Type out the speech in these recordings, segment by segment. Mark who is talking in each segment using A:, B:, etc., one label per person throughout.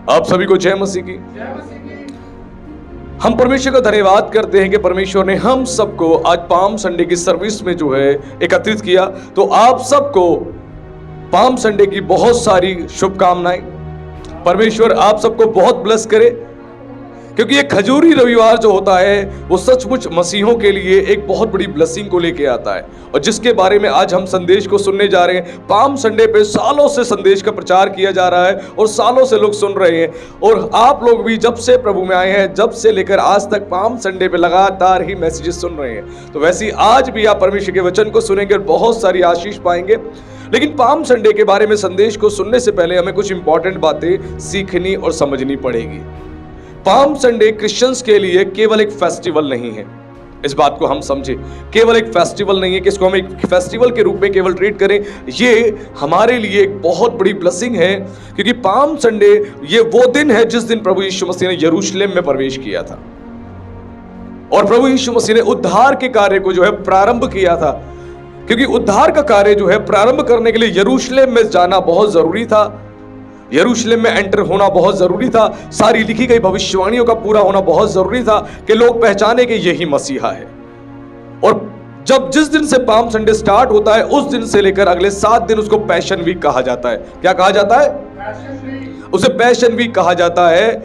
A: आप सभी को जय मसीह की। हम परमेश्वर का धन्यवाद करते हैं कि परमेश्वर ने हम सबको आज पाम संडे की सर्विस में जो है एकत्रित किया। तो आप सबको पाम संडे की बहुत सारी शुभकामनाएं। परमेश्वर आप सबको बहुत ब्लेस करे, क्योंकि ये खजूरी रविवार जो होता है वो सचमुच मसीहों के लिए एक बहुत बड़ी ब्लेसिंग को लेके आता है, और जिसके बारे में आज हम संदेश को सुनने जा रहे हैं। पाम संडे पे सालों से संदेश का प्रचार किया जा रहा है और सालों से लोग सुन रहे हैं, और आप लोग भी जब से प्रभु में आए हैं, जब से लेकर आज तक पाम संडे पे लगातार ही मैसेजेस सुन रहे हैं। तो वैसे ही आज भी आप परमेश्वर के वचन को सुनेंगे और बहुत सारी आशीष पाएंगे। लेकिन पाम संडे के बारे में संदेश को सुनने से पहले हमें कुछ इंपॉर्टेंट बातें सीखनी और समझनी पड़ेगी। पाम संडे क्रिश्चियंस के लिए केवल एक फेस्टिवल नहीं है, इस बात को हम समझे। केवल एक फेस्टिवल नहीं है कि इसको हम एक फेस्टिवल के रूप में केवल ट्रीट करें, ये हमारे लिए एक बहुत बड़ी ब्लेसिंग है। क्योंकि पाम संडे ये वो दिन है जिस दिन प्रभु यीशु मसीह ने यरूशलेम में प्रवेश किया था, और प्रभु यीशु मसीह ने उद्धार के कार्य को जो है प्रारंभ किया था। क्योंकि उद्धार का कार्य जो है प्रारंभ करने के लिए यरूशलेम में जाना बहुत जरूरी था, यरूशलेम में एंटर होना बहुत जरूरी था, सारी लिखी गई भविष्यवाणियों का पूरा होना बहुत जरूरी था कि लोग पहचाने कि यही मसीहा है। और जब जिस दिन से पाम संडे स्टार्ट होता है उस दिन से लेकर अगले 7 दिन उसको पैशन वीक कहा जाता है। क्या कहा जाता है? उसे पैशन वीक कहा जाता है,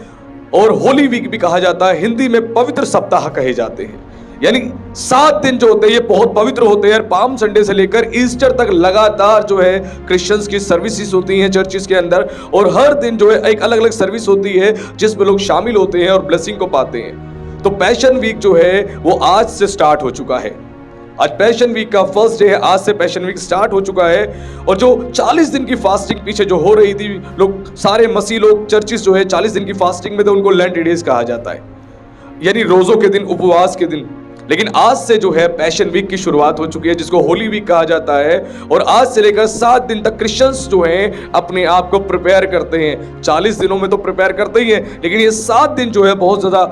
A: और होली वीक भी कहा जाता है। हिंदी में पवित्र सप्ताह कहे जाते हैं। यानी 7 दिन जो होते हैं ये बहुत पवित्र होते हैं। पाम संडे से लेकर ईस्टर तक लगातार जो है क्रिश्चियंस की सर्विसेज होती हैं चर्चिस के अंदर, और हर दिन जो है एक अलग अलग सर्विस होती है जिसमें लोग शामिल होते हैं और ब्लेसिंग को पाते हैं। तो पैशन वीक जो है वो आज से स्टार्ट हो चुका है। आज पैशन वीक का फर्स्ट डे है, आज से पैशन वीक स्टार्ट हो चुका है। और जो 40 दिन की फास्टिंग पीछे जो हो रही थी, लोग सारे मसीह लोग चर्चिस जो है 40 दिन की फास्टिंग में थे, उनको लेंट डेज कहा जाता है, यानी रोजों के दिन, उपवास के दिन। लेकिन आज से जो है पैशन वीक की शुरुआत हो चुकी है, जिसको होली वीक कहा जाता है। और आज से लेकर 7 दिन तक क्रिश्चियंस जो हैं अपने आप को प्रिपेयर करते हैं। 40 दिनों में तो प्रिपेयर करते ही हैं, लेकिन ये 7 दिन जो है बहुत ज्यादा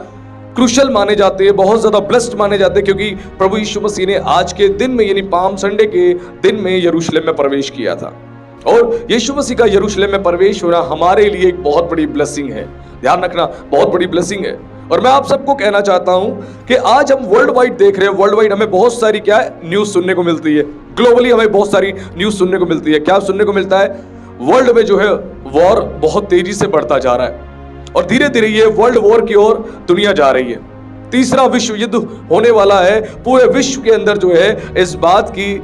A: क्रूशियल माने जाते हैं, बहुत ज्यादा ब्लेस्ड माने जाते हैं, क्योंकि प्रभु यीशु मसीह ने आज के दिन में यानी पाम संडे के दिन में यरूशलेम में प्रवेश किया था। और यीशु मसीह का यरूशलेम में प्रवेश होना हमारे लिए एक बहुत बड़ी ब्लेसिंग है। ध्यान रखना, बहुत बड़ी ब्लेसिंग है। और मैं आप सबको कहना चाहता हूं कि आज हम वर्ल्ड वाइड देख रहे हैं, वर्ल्ड वाइड हमें बहुत सारी क्या है न्यूज सुनने को मिलती है। ग्लोबली हमें बहुत सारी न्यूज सुनने को मिलती है। क्या सुनने को मिलता है? वर्ल्ड में जो है वॉर बहुत तेजी से बढ़ता जा रहा है, और धीरे धीरे ये वर्ल्ड वॉर की ओर दुनिया जा रही है। तीसरा विश्व युद्ध होने वाला है। पूरे विश्व के अंदर जो है इस बात की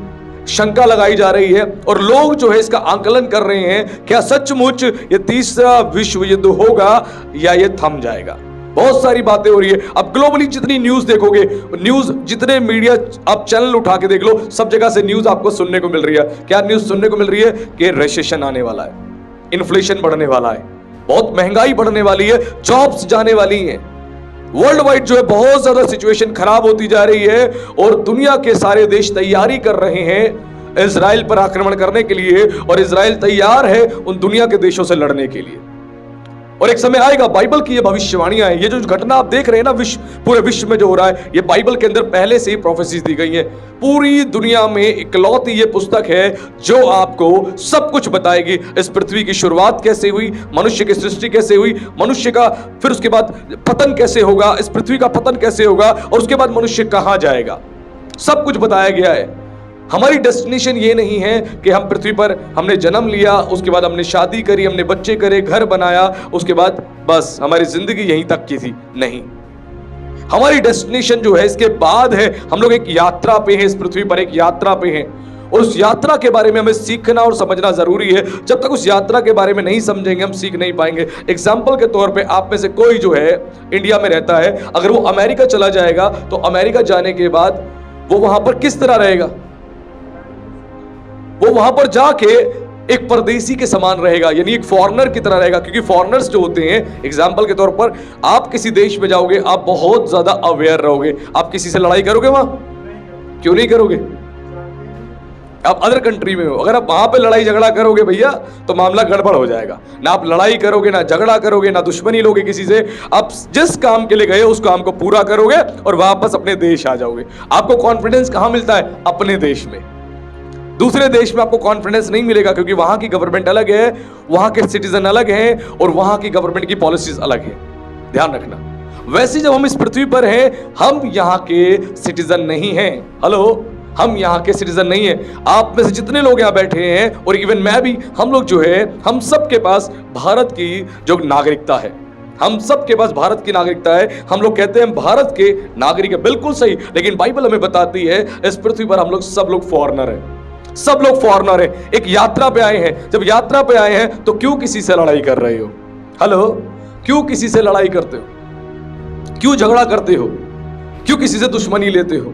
A: शंका लगाई जा रही है, और लोग जो है इसका आंकलन कर रहे हैं, क्या सचमुच ये तीसरा विश्व युद्ध होगा या ये थम जाएगा। बहुत सारी बातें हो रही है। अब ग्लोबली जितनी न्यूज देखोगे, न्यूज जितने मीडिया आप चैनल उठा के देख लो, सब जगह से न्यूज आपको सुनने को मिल रही है। क्या न्यूज सुनने को मिल रही है? कि रिसेशन आने वाला है, इन्फ्लेशन बढ़ने वाला है, बहुत महंगाई बढ़ने वाली है, जॉब्स जाने वाली हैं। वर्ल्ड वाइड जो है बहुत ज्यादा सिचुएशन खराब होती जा रही है, और दुनिया के सारे देश तैयारी कर रहे हैं इजराइल पर आक्रमण करने के लिए, और इजराइल तैयार है उन दुनिया के देशों से लड़ने के लिए। और एक समय आएगा, बाइबल की ये भविष्यवाणियां हैं, ये जो घटना आप देख रहे हैं ना पूरे विश्व में जो हो रहा है, ये बाइबल के अंदर पहले से ही प्रोफेसीज दी गई है। पूरी दुनिया में इकलौती ये पुस्तक है जो आपको सब कुछ बताएगी। इस पृथ्वी की शुरुआत कैसे हुई, मनुष्य की सृष्टि कैसे हुई, मनुष्य का फिर उसके बाद पतन कैसे होगा, इस पृथ्वी का पतन कैसे होगा, और उसके बाद मनुष्य कहां जाएगा, सब कुछ बताया गया है। हमारी डेस्टिनेशन ये नहीं है कि हम पृथ्वी पर हमने जन्म लिया, उसके बाद हमने शादी करी, हमने बच्चे करे, घर बनाया, उसके बाद बस हमारी जिंदगी यहीं तक की थी। नहीं, हमारी डेस्टिनेशन जो है इसके बाद है। हम लोग एक यात्रा पे हैं, इस पृथ्वी पर एक यात्रा पे हैं, और उस यात्रा के बारे में हमें सीखना और समझना जरूरी है। जब तक उस यात्रा के बारे में नहीं समझेंगे हम सीख नहीं पाएंगे। एग्जाम्पल के तौर पे आप में से कोई जो है इंडिया में रहता है, अगर वो अमेरिका चला जाएगा तो अमेरिका जाने के बाद वो वहां पर किस तरह रहेगा? वो वहां पर जाके एक परदेसी के समान रहेगा, यानी एक फॉरेनर की तरह रहेगा। क्योंकि फॉरेनर्स जो होते हैं, एग्जाम्पल के तौर पर आप किसी देश में जाओगे, आप बहुत ज्यादा अवेयर रहोगे। आप किसी से लड़ाई करोगे वहां? क्यों नहीं करोगे? आप अदर कंट्री में हो, अगर आप वहां पे लड़ाई झगड़ा करोगे भैया तो मामला गड़बड़ हो जाएगा। ना आप लड़ाई करोगे, ना झगड़ा करोगे, ना दुश्मनी लोगे किसी से। आप जिस काम के लिए गए उस काम को पूरा करोगे और वापस अपने देश आ जाओगे। आपको कॉन्फिडेंस कहां मिलता है? अपने देश में। दूसरे देश में आपको कॉन्फिडेंस नहीं मिलेगा, क्योंकि वहां की गवर्नमेंट अलग है, वहां के सिटीजन अलग हैं और वहां की गवर्नमेंट की पॉलिसीज अलग है। ध्यान रखना। वैसे जब हम इस पृथ्वी पर हैं, हम यहां के सिटीजन नहीं हैं। हेलो, हम यहाँ के सिटीजन नहीं है। आप में से जितने लोग यहाँ बैठे हैं और इवन मैं भी, हम लोग जो है, हम सब के पास भारत की जो नागरिकता है, हम सब के पास भारत की नागरिकता है। हम लोग कहते हैं हम भारत के नागरिक है, बिल्कुल सही, लेकिन बाइबल हमें बताती है इस पृथ्वी पर हम लोग सब लोग फॉरेनर हैं, सब लोग फॉरेनर हैं, एक यात्रा पे आए हैं। जब यात्रा पे आए हैं तो क्यों किसी से लड़ाई कर रहे हो? हेलो, क्यों किसी से लड़ाई करते हो? क्यों झगड़ा करते हो? क्यों किसी से दुश्मनी लेते हो?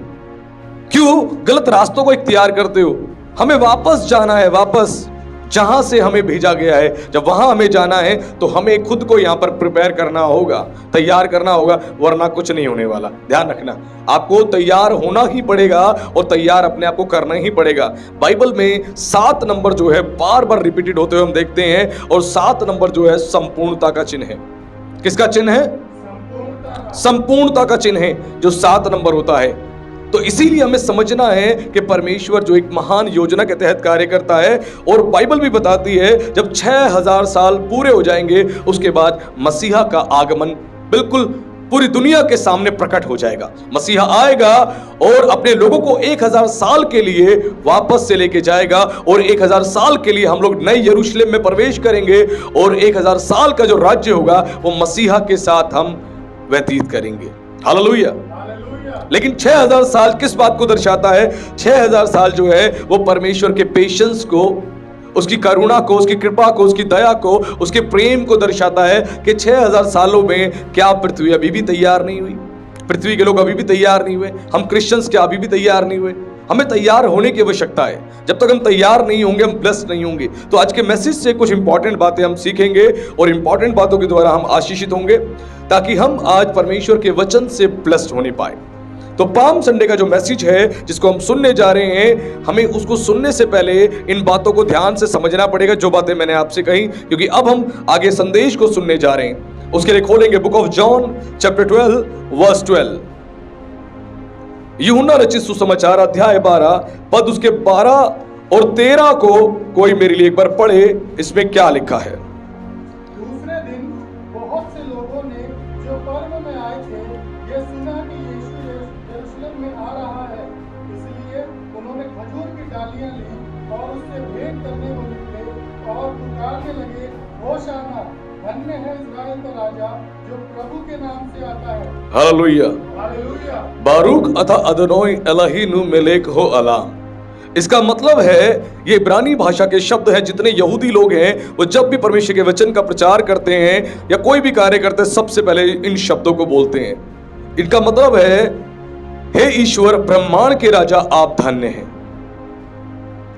A: क्यों गलत रास्तों को इख्तियार करते हो? हमें वापस जाना है, वापस जहां से हमें भेजा गया है। जब वहां हमें जाना है तो हमें खुद को यहां पर प्रिपेयर करना होगा, तैयार करना होगा, वरना कुछ नहीं होने वाला। ध्यान रखना, आपको तैयार होना ही पड़ेगा और तैयार अपने आप को करना ही पड़ेगा। बाइबल में 7 नंबर जो है बार बार रिपीटेड होते हुए हम देखते हैं, और 7 नंबर जो है संपूर्णता का चिन्ह है। किसका चिन्ह है? संपूर्णता का चिन्ह है जो 7 नंबर होता है। तो इसीलिए हमें समझना है कि परमेश्वर जो एक महान योजना के तहत कार्य करता है, और बाइबल भी बताती है जब 6000 साल पूरे हो जाएंगे उसके बाद मसीहा का आगमन बिल्कुल पूरी दुनिया के सामने प्रकट हो जाएगा। मसीहा आएगा और अपने लोगों को 1000 साल के लिए वापस से लेके जाएगा, और 1000 साल के लिए हम लोग नए यरूशलेम में प्रवेश करेंगे, और 1000 साल का जो राज्य होगा वो मसीहा के साथ हम व्यतीत करेंगे। हालेलुया। लेकिन 6000 साल किस बात को दर्शाता है? 6000 साल जो है वो परमेश्वर के पेशेंस को, उसकी करुणा को, उसकी कृपा को, उसकी दया को, उसके प्रेम को दर्शाता है कि 6000 सालों में क्या पृथ्वी अभी भी तैयार नहीं हुई? पृथ्वी के लोग अभी भी तैयार नहीं हुए, हम क्रिश्चियंस क्या अभी भी तैयार नहीं हुए? हमें तैयार होने की आवश्यकता है। जब तक हम तैयार नहीं होंगे हम ब्लेस्ड नहीं होंगे। तो आज के मैसेज से कुछ इंपॉर्टेंट बातें हम सीखेंगे और इंपॉर्टेंट बातों के द्वारा हम आशीषित होंगे, ताकि हम आज परमेश्वर के वचन से ब्लेस्ड होने पाए। तो पाम संडे का जो मैसेज है जिसको हम सुनने जा रहे हैं, हमें उसको सुनने से पहले इन बातों को ध्यान से समझना पड़ेगा जो बातें मैंने आपसे कही, क्योंकि अब हम आगे संदेश को सुनने जा रहे हैं। उसके लिए खोलेंगे book of John chapter 12 verse 12। यूहन्ना रचित सुसमाचार अध्याय 12 पद उसके 12 और 13 को कोई मेरे लिए एक बार पढ़े। इसमें क्या लिखा है?
B: दूसरे दिन बहुत से लोगों ने जो पर्व में आए थे ये सुना कि यीशु यरूशलेम में आ रहा है, इसलिए उन्होंने खजूर की डालियां ली और उससे भेंट करने को निकले और पुकारने लगे, होशाना, धन्य है इस्राएल का राजा जो प्रभु के नाम से आता है।
A: हालेलुया।
B: हालेलुया।
A: बारूक अथा अदनोई एलोहीनु मेलेक हो अलाम। इसका मतलब है, ये इब्रानी भाषा के शब्द हैं। जितने यहूदी लोग हैं वो जब भी परमेश्वर के वचन का प्रचार करते हैं या कोई भी कार्य करते हैं, सबसे पहले इन शब्दों को बोलते हैं। इनका मतलब है, हे ईश्वर ब्रह्मांड के राजा आप धन्य हैं।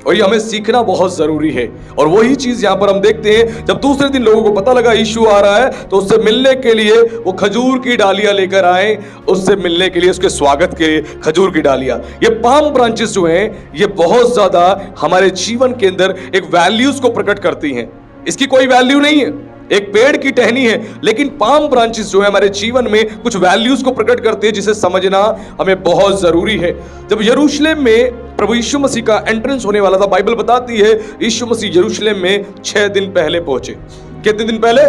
A: और ये हमें सीखना बहुत जरूरी है। और वही चीज यहां पर हम देखते हैं, जब दूसरे दिन लोगों को पता लगा यीशु आ रहा है तो उससे मिलने के लिए वो खजूर की डालियां लेकर आए, उससे मिलने के लिए, उसके स्वागत के लिए खजूर की डालियां। ये पाम ब्रांचेस जो हैं ये बहुत ज्यादा हमारे जीवन के अंदर एक वैल्यूज को प्रकट करती हैं। इसकी कोई वैल्यू नहीं है, एक पेड़ की टहनी है, लेकिन पाम ब्रांचेस जो है हमारे जीवन में कुछ वैल्यूज को प्रकट करती है जिसे समझना हमें बहुत जरूरी है। जब यरूशलेम में प्रभु यीशु मसीह का एंट्रेंस होने वाला था, बाइबल बताती है यीशु मसीह यरूशलेम में 6 दिन पहले पहुंचे। कितने दिन पहले?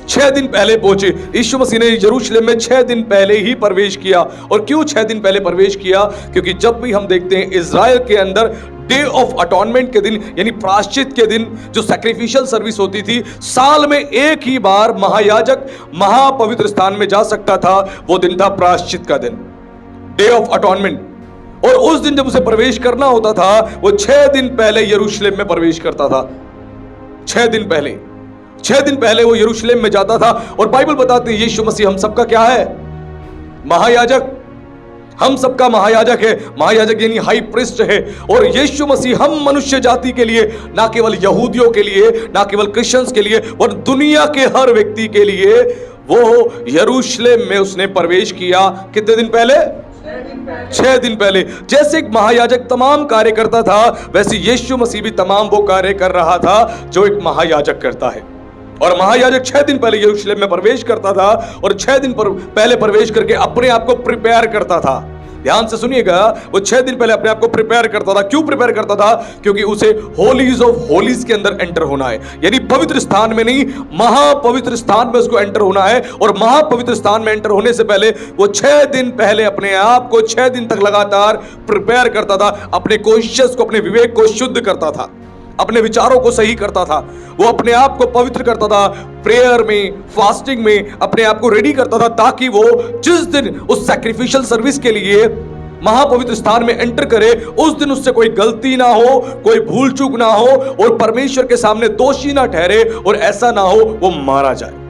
A: 6 दिन पहले पहुंचे। यीशु मसीह ने यरूशलेम में 6 दिन पहले ही प्रवेश किया। और क्यों 6 दिन पहले प्रवेश किया? क्योंकि जब भी हम देखते हैं इज़राइल के अंदर डे ऑफ अटॉनमेंट के दिन, यानी प्रायश्चित के दिन, जो सैक्रिफिशियल सर्विस होती थी, साल में एक ही बार महायाजक महापवित्र स्थान में जा सकता था। वो दिन था प्रायश्चित का दिन, डे ऑफ अटॉनमेंट। और उस दिन जब उसे प्रवेश करना होता था, वो 6 दिन पहले यरूशलेम में प्रवेश करता था। 6 दिन पहले, 6 दिन पहले वो यरूशलेम में जाता था। और बाइबल बताती है यीशु मसीह हम सबका क्या है? महायाजक। हम सबका महायाजक है। महायाजक यानी हाई प्रीस्ट है। और यीशु मसीह हम मनुष्य जाति के लिए, ना केवल यहूदियों के लिए, ना केवल क्रिश्चियंस के लिए, और दुनिया के हर व्यक्ति के लिए वो यरूशलेम में उसने प्रवेश किया। कितने दिन पहले? 6 दिन पहले। जैसे एक महायाजक तमाम कार्य करता था, वैसे यीशु मसीह भी तमाम वो कार्य कर रहा था जो एक महायाजक करता है। और महायाजक 6 दिन पहले यरूशलेम में प्रवेश करता था और 6 दिन पहले प्रवेश करके अपने आप को प्रिपेयर करता था। ध्यान से सुनिएगा, वो 6 दिन पहले अपने आप को प्रिपेयर करता था। क्यों प्रिपेयर करता था? क्योंकि उसे होलीज ऑफ होलीज के अंदर एंटर होना है, यानी पवित्र स्थान में नहीं, महापवित्र स्थान में उसको एंटर होना है। और महापवित्र स्थान में एंटर होने से पहले वो 6 दिन पहले अपने आप को 6 दिन तक लगातार प्रिपेयर करता था, अपने कॉन्शियस को, अपने विवेक को शुद्ध करता था, अपने विचारों को सही करता था, वो अपने आप को पवित्र करता था, प्रेयर में, फास्टिंग में अपने आप को रेडी करता था, ताकि वो जिस दिन उस सैक्रिफिशियल सर्विस के लिए महापवित्र स्थान में एंटर करे, उस दिन उससे कोई गलती ना हो, कोई भूल चूक ना हो और परमेश्वर के सामने दोषी ना ठहरे, और ऐसा ना हो वो मारा जाए।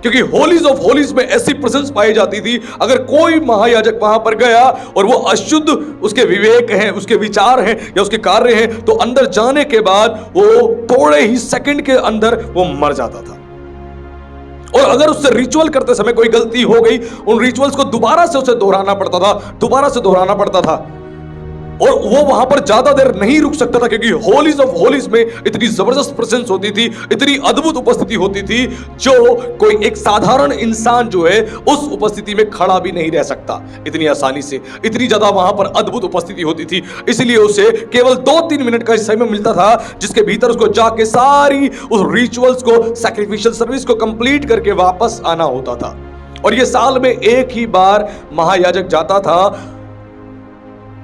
A: क्योंकि होलीज ऑफ होलीज में ऐसी प्रेजेंस पाई जाती थी, अगर कोई महायाजक वहां पर गया और वो अशुद्ध उसके विवेक हैं, उसके विचार हैं या उसके कार्य हैं, तो अंदर जाने के बाद वो थोड़े ही सेकंड के अंदर वो मर जाता था। और अगर उससे रिचुअल करते समय कोई गलती हो गई, उन रिचुअल्स को दोबारा से उसे दोहराना पड़ता था, दोबारा से दोहराना पड़ता था, और वो वहां पर ज्यादा देर नहीं रुक सकता था, क्योंकि होलीज ऑफ होलीज में इतनी जबरदस्त प्रेजेंस होती थी, इतनी अद्भुत उपस्थिति होती थी, जो कोई एक साधारण इंसान जो है उस उपस्थिति में खड़ा भी नहीं रह सकता इतनी आसानी से। इतनी ज्यादा वहां पर अद्भुत उपस्थिति होती थी, इसलिए उसे केवल 2-3 मिनट का समय मिलता था, जिसके भीतर उसको जाके सारी उस रिचुअल्स को, सैक्रिफिशियल सर्विस को कंप्लीट करके वापस आना होता था। और ये साल में एक ही बार महायाजक जाता था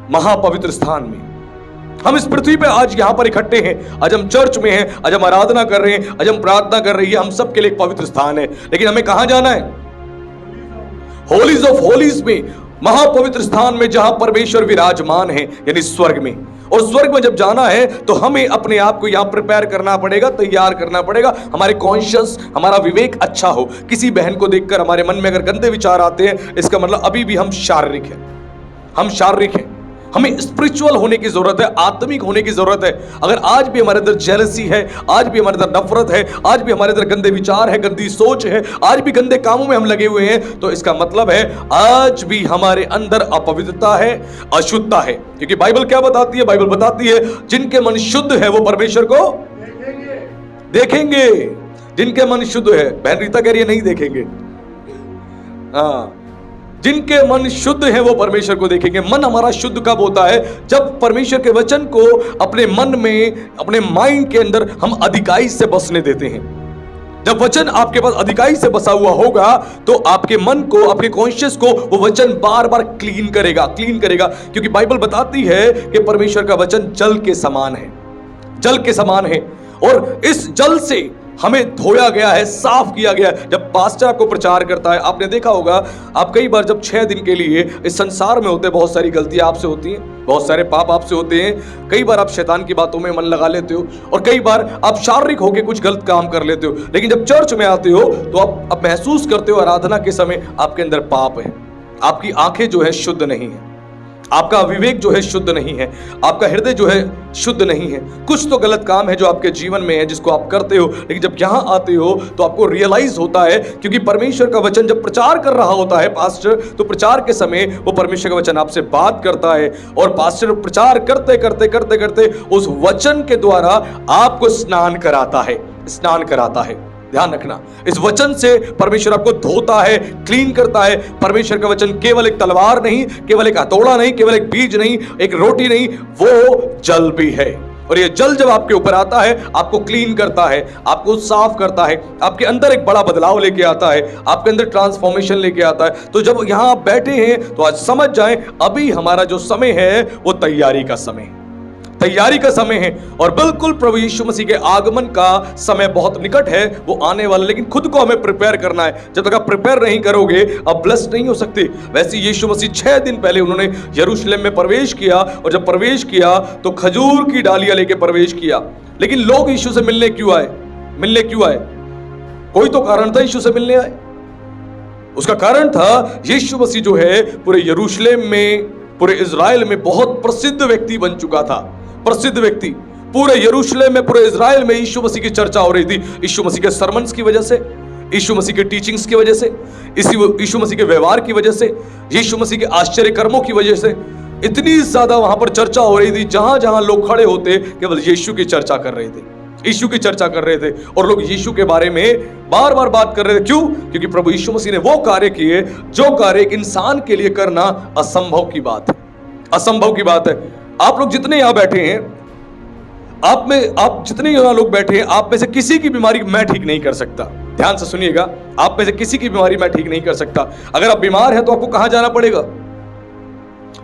A: महापवित्र स्थान में। हम इस पृथ्वी पे आज यहां पर इकट्ठे हैं, आज हम चर्च में हैं, आज हम आराधना कर रहे हैं, आज हम प्रार्थना कर रही है, हम सबके लिए एक पवित्र स्थान है, लेकिन हमें कहां जाना है? होलीज ऑफ होलीज में, महापवित्र स्थान में, जहां परमेश्वर विराजमान है, यानी स्वर्ग में। और स्वर्ग में जब जाना है तो हमें अपने आप को यहां प्रिपेयर करना पड़ेगा, तैयार करना पड़ेगा। हमारे कॉन्शियस, हमारा विवेक अच्छा हो। किसी बहन को देखकर हमारे मन में अगर गंदे विचार आते हैं, इसका मतलब अभी भी हम शारीरिक हैं, हम शारीरिक हैं। हमें स्पिरिचुअल होने की जरूरत है, आत्मिक होने की जरूरत है। अगर आज भी हमारे अंदर जेलसी है, आज भी हमारे अंदर नफरत है, आज भी हमारे अंदर गंदे विचार है, गंदी सोच है, आज भी गंदे कामों में हम लगे हुए हैं, तो इसका मतलब है आज भी हमारे अंदर अपवित्रता है, अशुद्धता है। क्योंकि बाइबल क्या बताती है? बाइबल बताती है जिनके मन शुद्ध है वो परमेश्वर को देखेंगे। जिनके मन शुद्ध है, बहन रीता कह रही है नहीं देखेंगे, हाँ, जिनके मन शुद्ध हैं वो परमेश्वर को देखेंगे। मन हमारा शुद्ध कब होता है? जब परमेश्वर के वचन को अपने मन में, अपने माइंड के अंदर हम अधिकाई से बसने देते हैं। जब वचन आपके पास अधिकाई से बसा हुआ होगा, तो आपके मन को, आपके कॉन्शियस को वो वचन बार बार क्लीन करेगा, क्लीन करेगा। क्योंकि बाइबल बताती है कि परमेश्वर का वचन जल के समान है, जल के समान है, और इस जल से हमें धोया गया है, साफ किया गया है। जब पास्टर आपको प्रचार करता है, आपने देखा होगा, आप कई बार जब 6 दिन के लिए इस संसार में होते हैं, बहुत सारी गलतियां आपसे होती हैं, बहुत सारे पाप आपसे होते हैं। कई बार आप शैतान की बातों में मन लगा लेते हो, और कई बार आप शारीरिक होकर कुछ गलत काम कर लेते हो। लेकिन जब चर्च में आते हो तो आप महसूस करते हो आराधना के समय आपके अंदर पाप है, आपकी आंखें जो है शुद्ध नहीं है, आपका विवेक जो है शुद्ध नहीं है, आपका हृदय जो है शुद्ध नहीं है। कुछ तो गलत काम है जो आपके जीवन में है, जिसको आप करते हो। लेकिन जब यहां आते हो तो आपको रियलाइज होता है, क्योंकि परमेश्वर का वचन जब प्रचार कर रहा होता है पास्टर, तो प्रचार के समय वो परमेश्वर का वचन आपसे बात करता है, और पास्टर प्रचार करते करते करते करते उस वचन के द्वारा आपको स्नान कराता है, स्नान कराता है। ध्यान रखना, इस वचन से परमेश्वर आपको धोता है, क्लीन करता है। परमेश्वर का वचन केवल एक तलवार नहीं, केवल एक हथौड़ा नहीं, केवल एक बीज नहीं, एक रोटी नहीं, वो जल भी है। और ये जल जब आपके ऊपर आता है, आपको क्लीन करता है, आपको साफ करता है, आपके अंदर एक बड़ा बदलाव लेके आता है, आपके अंदर ट्रांसफॉर्मेशन लेके आता है। तो जब यहां आप बैठे हैं तो आज समझ जाएं, अभी हमारा जो समय है वो तैयारी का समय है, तैयारी का समय है। और बिल्कुल प्रभु यीशु मसीह के आगमन का समय बहुत निकट है, वो आने वाला। लेकिन खुद को हमें प्रिपेयर करना है। जब तक आप प्रिपेयर नहीं करोगे, आप ब्लेस्ड नहीं हो सकते। वैसे यीशु मसीह 6 दिन पहले उन्होंने यरूशलेम में प्रवेश किया, और जब प्रवेश किया तो खजूर की डालियां लेके प्रवेश किया। लेकिन लोग यीशु से मिलने क्यों आए? मिलने क्यों आए? कोई तो कारण था यीशु से मिलने आए। उसका कारण था यीशु मसीह जो है पूरे यरूशलेम में, पूरे इजराइल में बहुत प्रसिद्ध व्यक्ति बन चुका था। प्रसिद्ध व्यक्ति पूरे यरूशलेम में, पूरे इजराइल में यीशु मसीह की चर्चा हो रही थी। यीशु मसीह के सरमन्स की वजह से, यीशु मसीह के टीचिंग्स की वजह से, यीशु मसीह के व्यवहार की वजह से, यीशु मसीह के आश्चर्य कर्मों की वजह से इतनी ज्यादा वहां पर चर्चा हो रही थी। जहां जहां लोग खड़े होते केवल यीशु की चर्चा कर रहे थे। यीशु की चर्चा कर रहे थे और लोग यीशु के बारे में बार बार बात कर रहे थे। क्यों? क्योंकि प्रभु यीशु मसीह ने वो कार्य किए जो कार्य एक इंसान के लिए करना असंभव की बात है, असंभव की बात है। आप लोग जितने यहां बैठे हैं, आप जितने यहां लोग बैठे हैं, आप में से किसी की बीमारी मैं ठीक नहीं कर सकता। ध्यान से सुनिएगा, आप में से किसी की बीमारी मैं ठीक नहीं कर सकता। अगर आप बीमार हैं तो आपको कहां जाना पड़ेगा?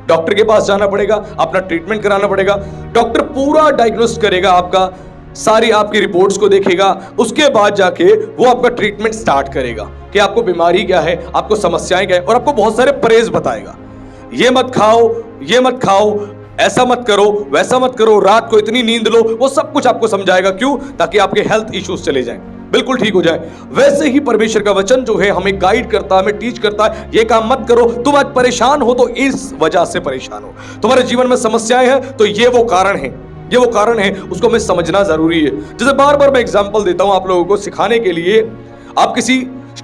A: डॉक्टर के पास जाना पड़ेगा, अपना ट्रीटमेंट कराना पड़ेगा। डॉक्टर पूरा डायग्नोस करेगा, आपका सारी आपकी रिपोर्ट्स को देखेगा, उसके बाद जाके वो आपका ट्रीटमेंट स्टार्ट करेगा कि आपको बीमारी क्या है, आपको समस्याएं क्या है, और आपको बहुत सारे परहेज बताएगा। ये मत खाओ, ये मत खाओ, ऐसा मत करो, वैसा मत करो, रात को इतनी नींद लो, वो सब कुछ आपको समझाएगा। क्यों? ताकि आपके हेल्थ इश्यूज चले जाएं, बिल्कुल ठीक हो जाए। वैसे ही परमेश्वर का वचन जो है हमें गाइड करता है, हमें टीच करता है, ये काम मत करो। तुम आज परेशान हो तो इस वजह से परेशान हो, तुम्हारे जीवन में समस्याएं हैं तो ये वो कारण है, ये वो कारण है, उसको हमें समझना जरूरी है। जैसे बार बार मैं एग्जांपल देता हूं आप लोगों को सिखाने के लिए। आप किसी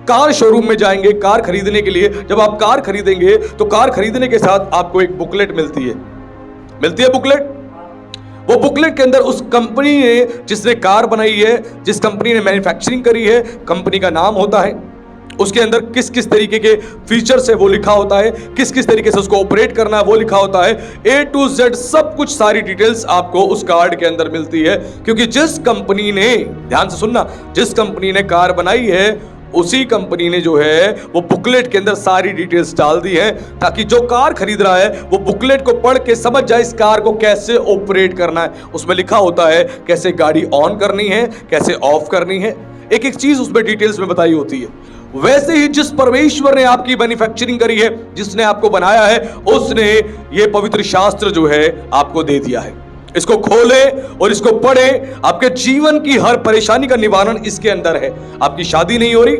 A: कार शोरूम में जाएंगे कार खरीदने के लिए, जब आप कार खरीदेंगे तो कार खरीदने के साथ आपको एक बुकलेट मिलती है बुकलेट। वो बुकलेट के अंदर उस कंपनी ने जिसने कार बनाई है, जिस कंपनी ने मैन्युफैक्चरिंग करी है, कंपनी का नाम होता है, उसके अंदर किस किस तरीके के फीचर्स है वो लिखा होता है, किस किस तरीके से उसको ऑपरेट करना है वो लिखा होता है। A to Z सब कुछ, सारी डिटेल्स आपको उस कार्ड के अंदर मिलती है। क्योंकि जिस कंपनी ने, ध्यान से सुनना, जिस कंपनी ने कार बनाई है उसी कंपनी ने जो है वो बुकलेट के अंदर सारी डिटेल्स डाल दी है, ताकि जो कार खरीद रहा है वो बुकलेट को पढ़ के समझ जाए इस कार को कैसे ऑपरेट करना है। उसमें लिखा होता है कैसे गाड़ी ऑन करनी है, कैसे ऑफ करनी है, एक एक चीज उसमें डिटेल्स में बताई होती है। वैसे ही जिस परमेश्वर ने आपकी मैन्युफैक्चरिंग करी है, जिसने आपको बनाया है, उसने ये पवित्र शास्त्र जो है आपको दे दिया है। इसको खोले और इसको पढ़े, आपके जीवन की हर परेशानी का निवारण इसके अंदर है। आपकी शादी नहीं हो रही,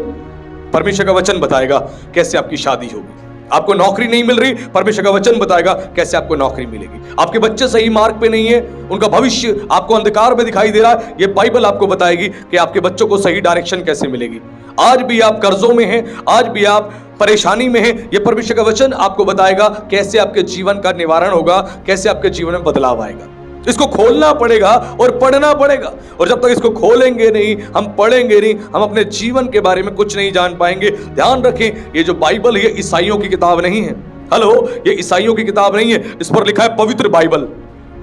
A: परमेश्वर का वचन बताएगा कैसे आपकी शादी होगी। आपको नौकरी नहीं मिल रही, परमेश्वर का वचन बताएगा कैसे आपको नौकरी मिलेगी। आपके बच्चे सही मार्ग पे नहीं है, उनका भविष्य आपको अंधकार में दिखाई दे रहा है, ये बाइबल आपको बताएगी कि आपके बच्चों को सही डायरेक्शन कैसे मिलेगी। आज भी आप कर्जों में हैं, आज भी आप परेशानी में हैं, ये परमेश्वर का वचन आपको बताएगा कैसे आपके जीवन का निवारण होगा, कैसे आपके जीवन में बदलाव आएगा। इसको खोलना पड़ेगा और पढ़ना पड़ेगा। और जब तक इसको खोलेंगे नहीं, हम पढ़ेंगे नहीं, हम अपने जीवन के बारे में कुछ नहीं जान पाएंगे। ध्यान रखें, ये जो बाइबल है ये ईसाइयों की किताब नहीं है। हेलो, ये ईसाइयों की किताब नहीं है। इस पर लिखा है पवित्र बाइबल,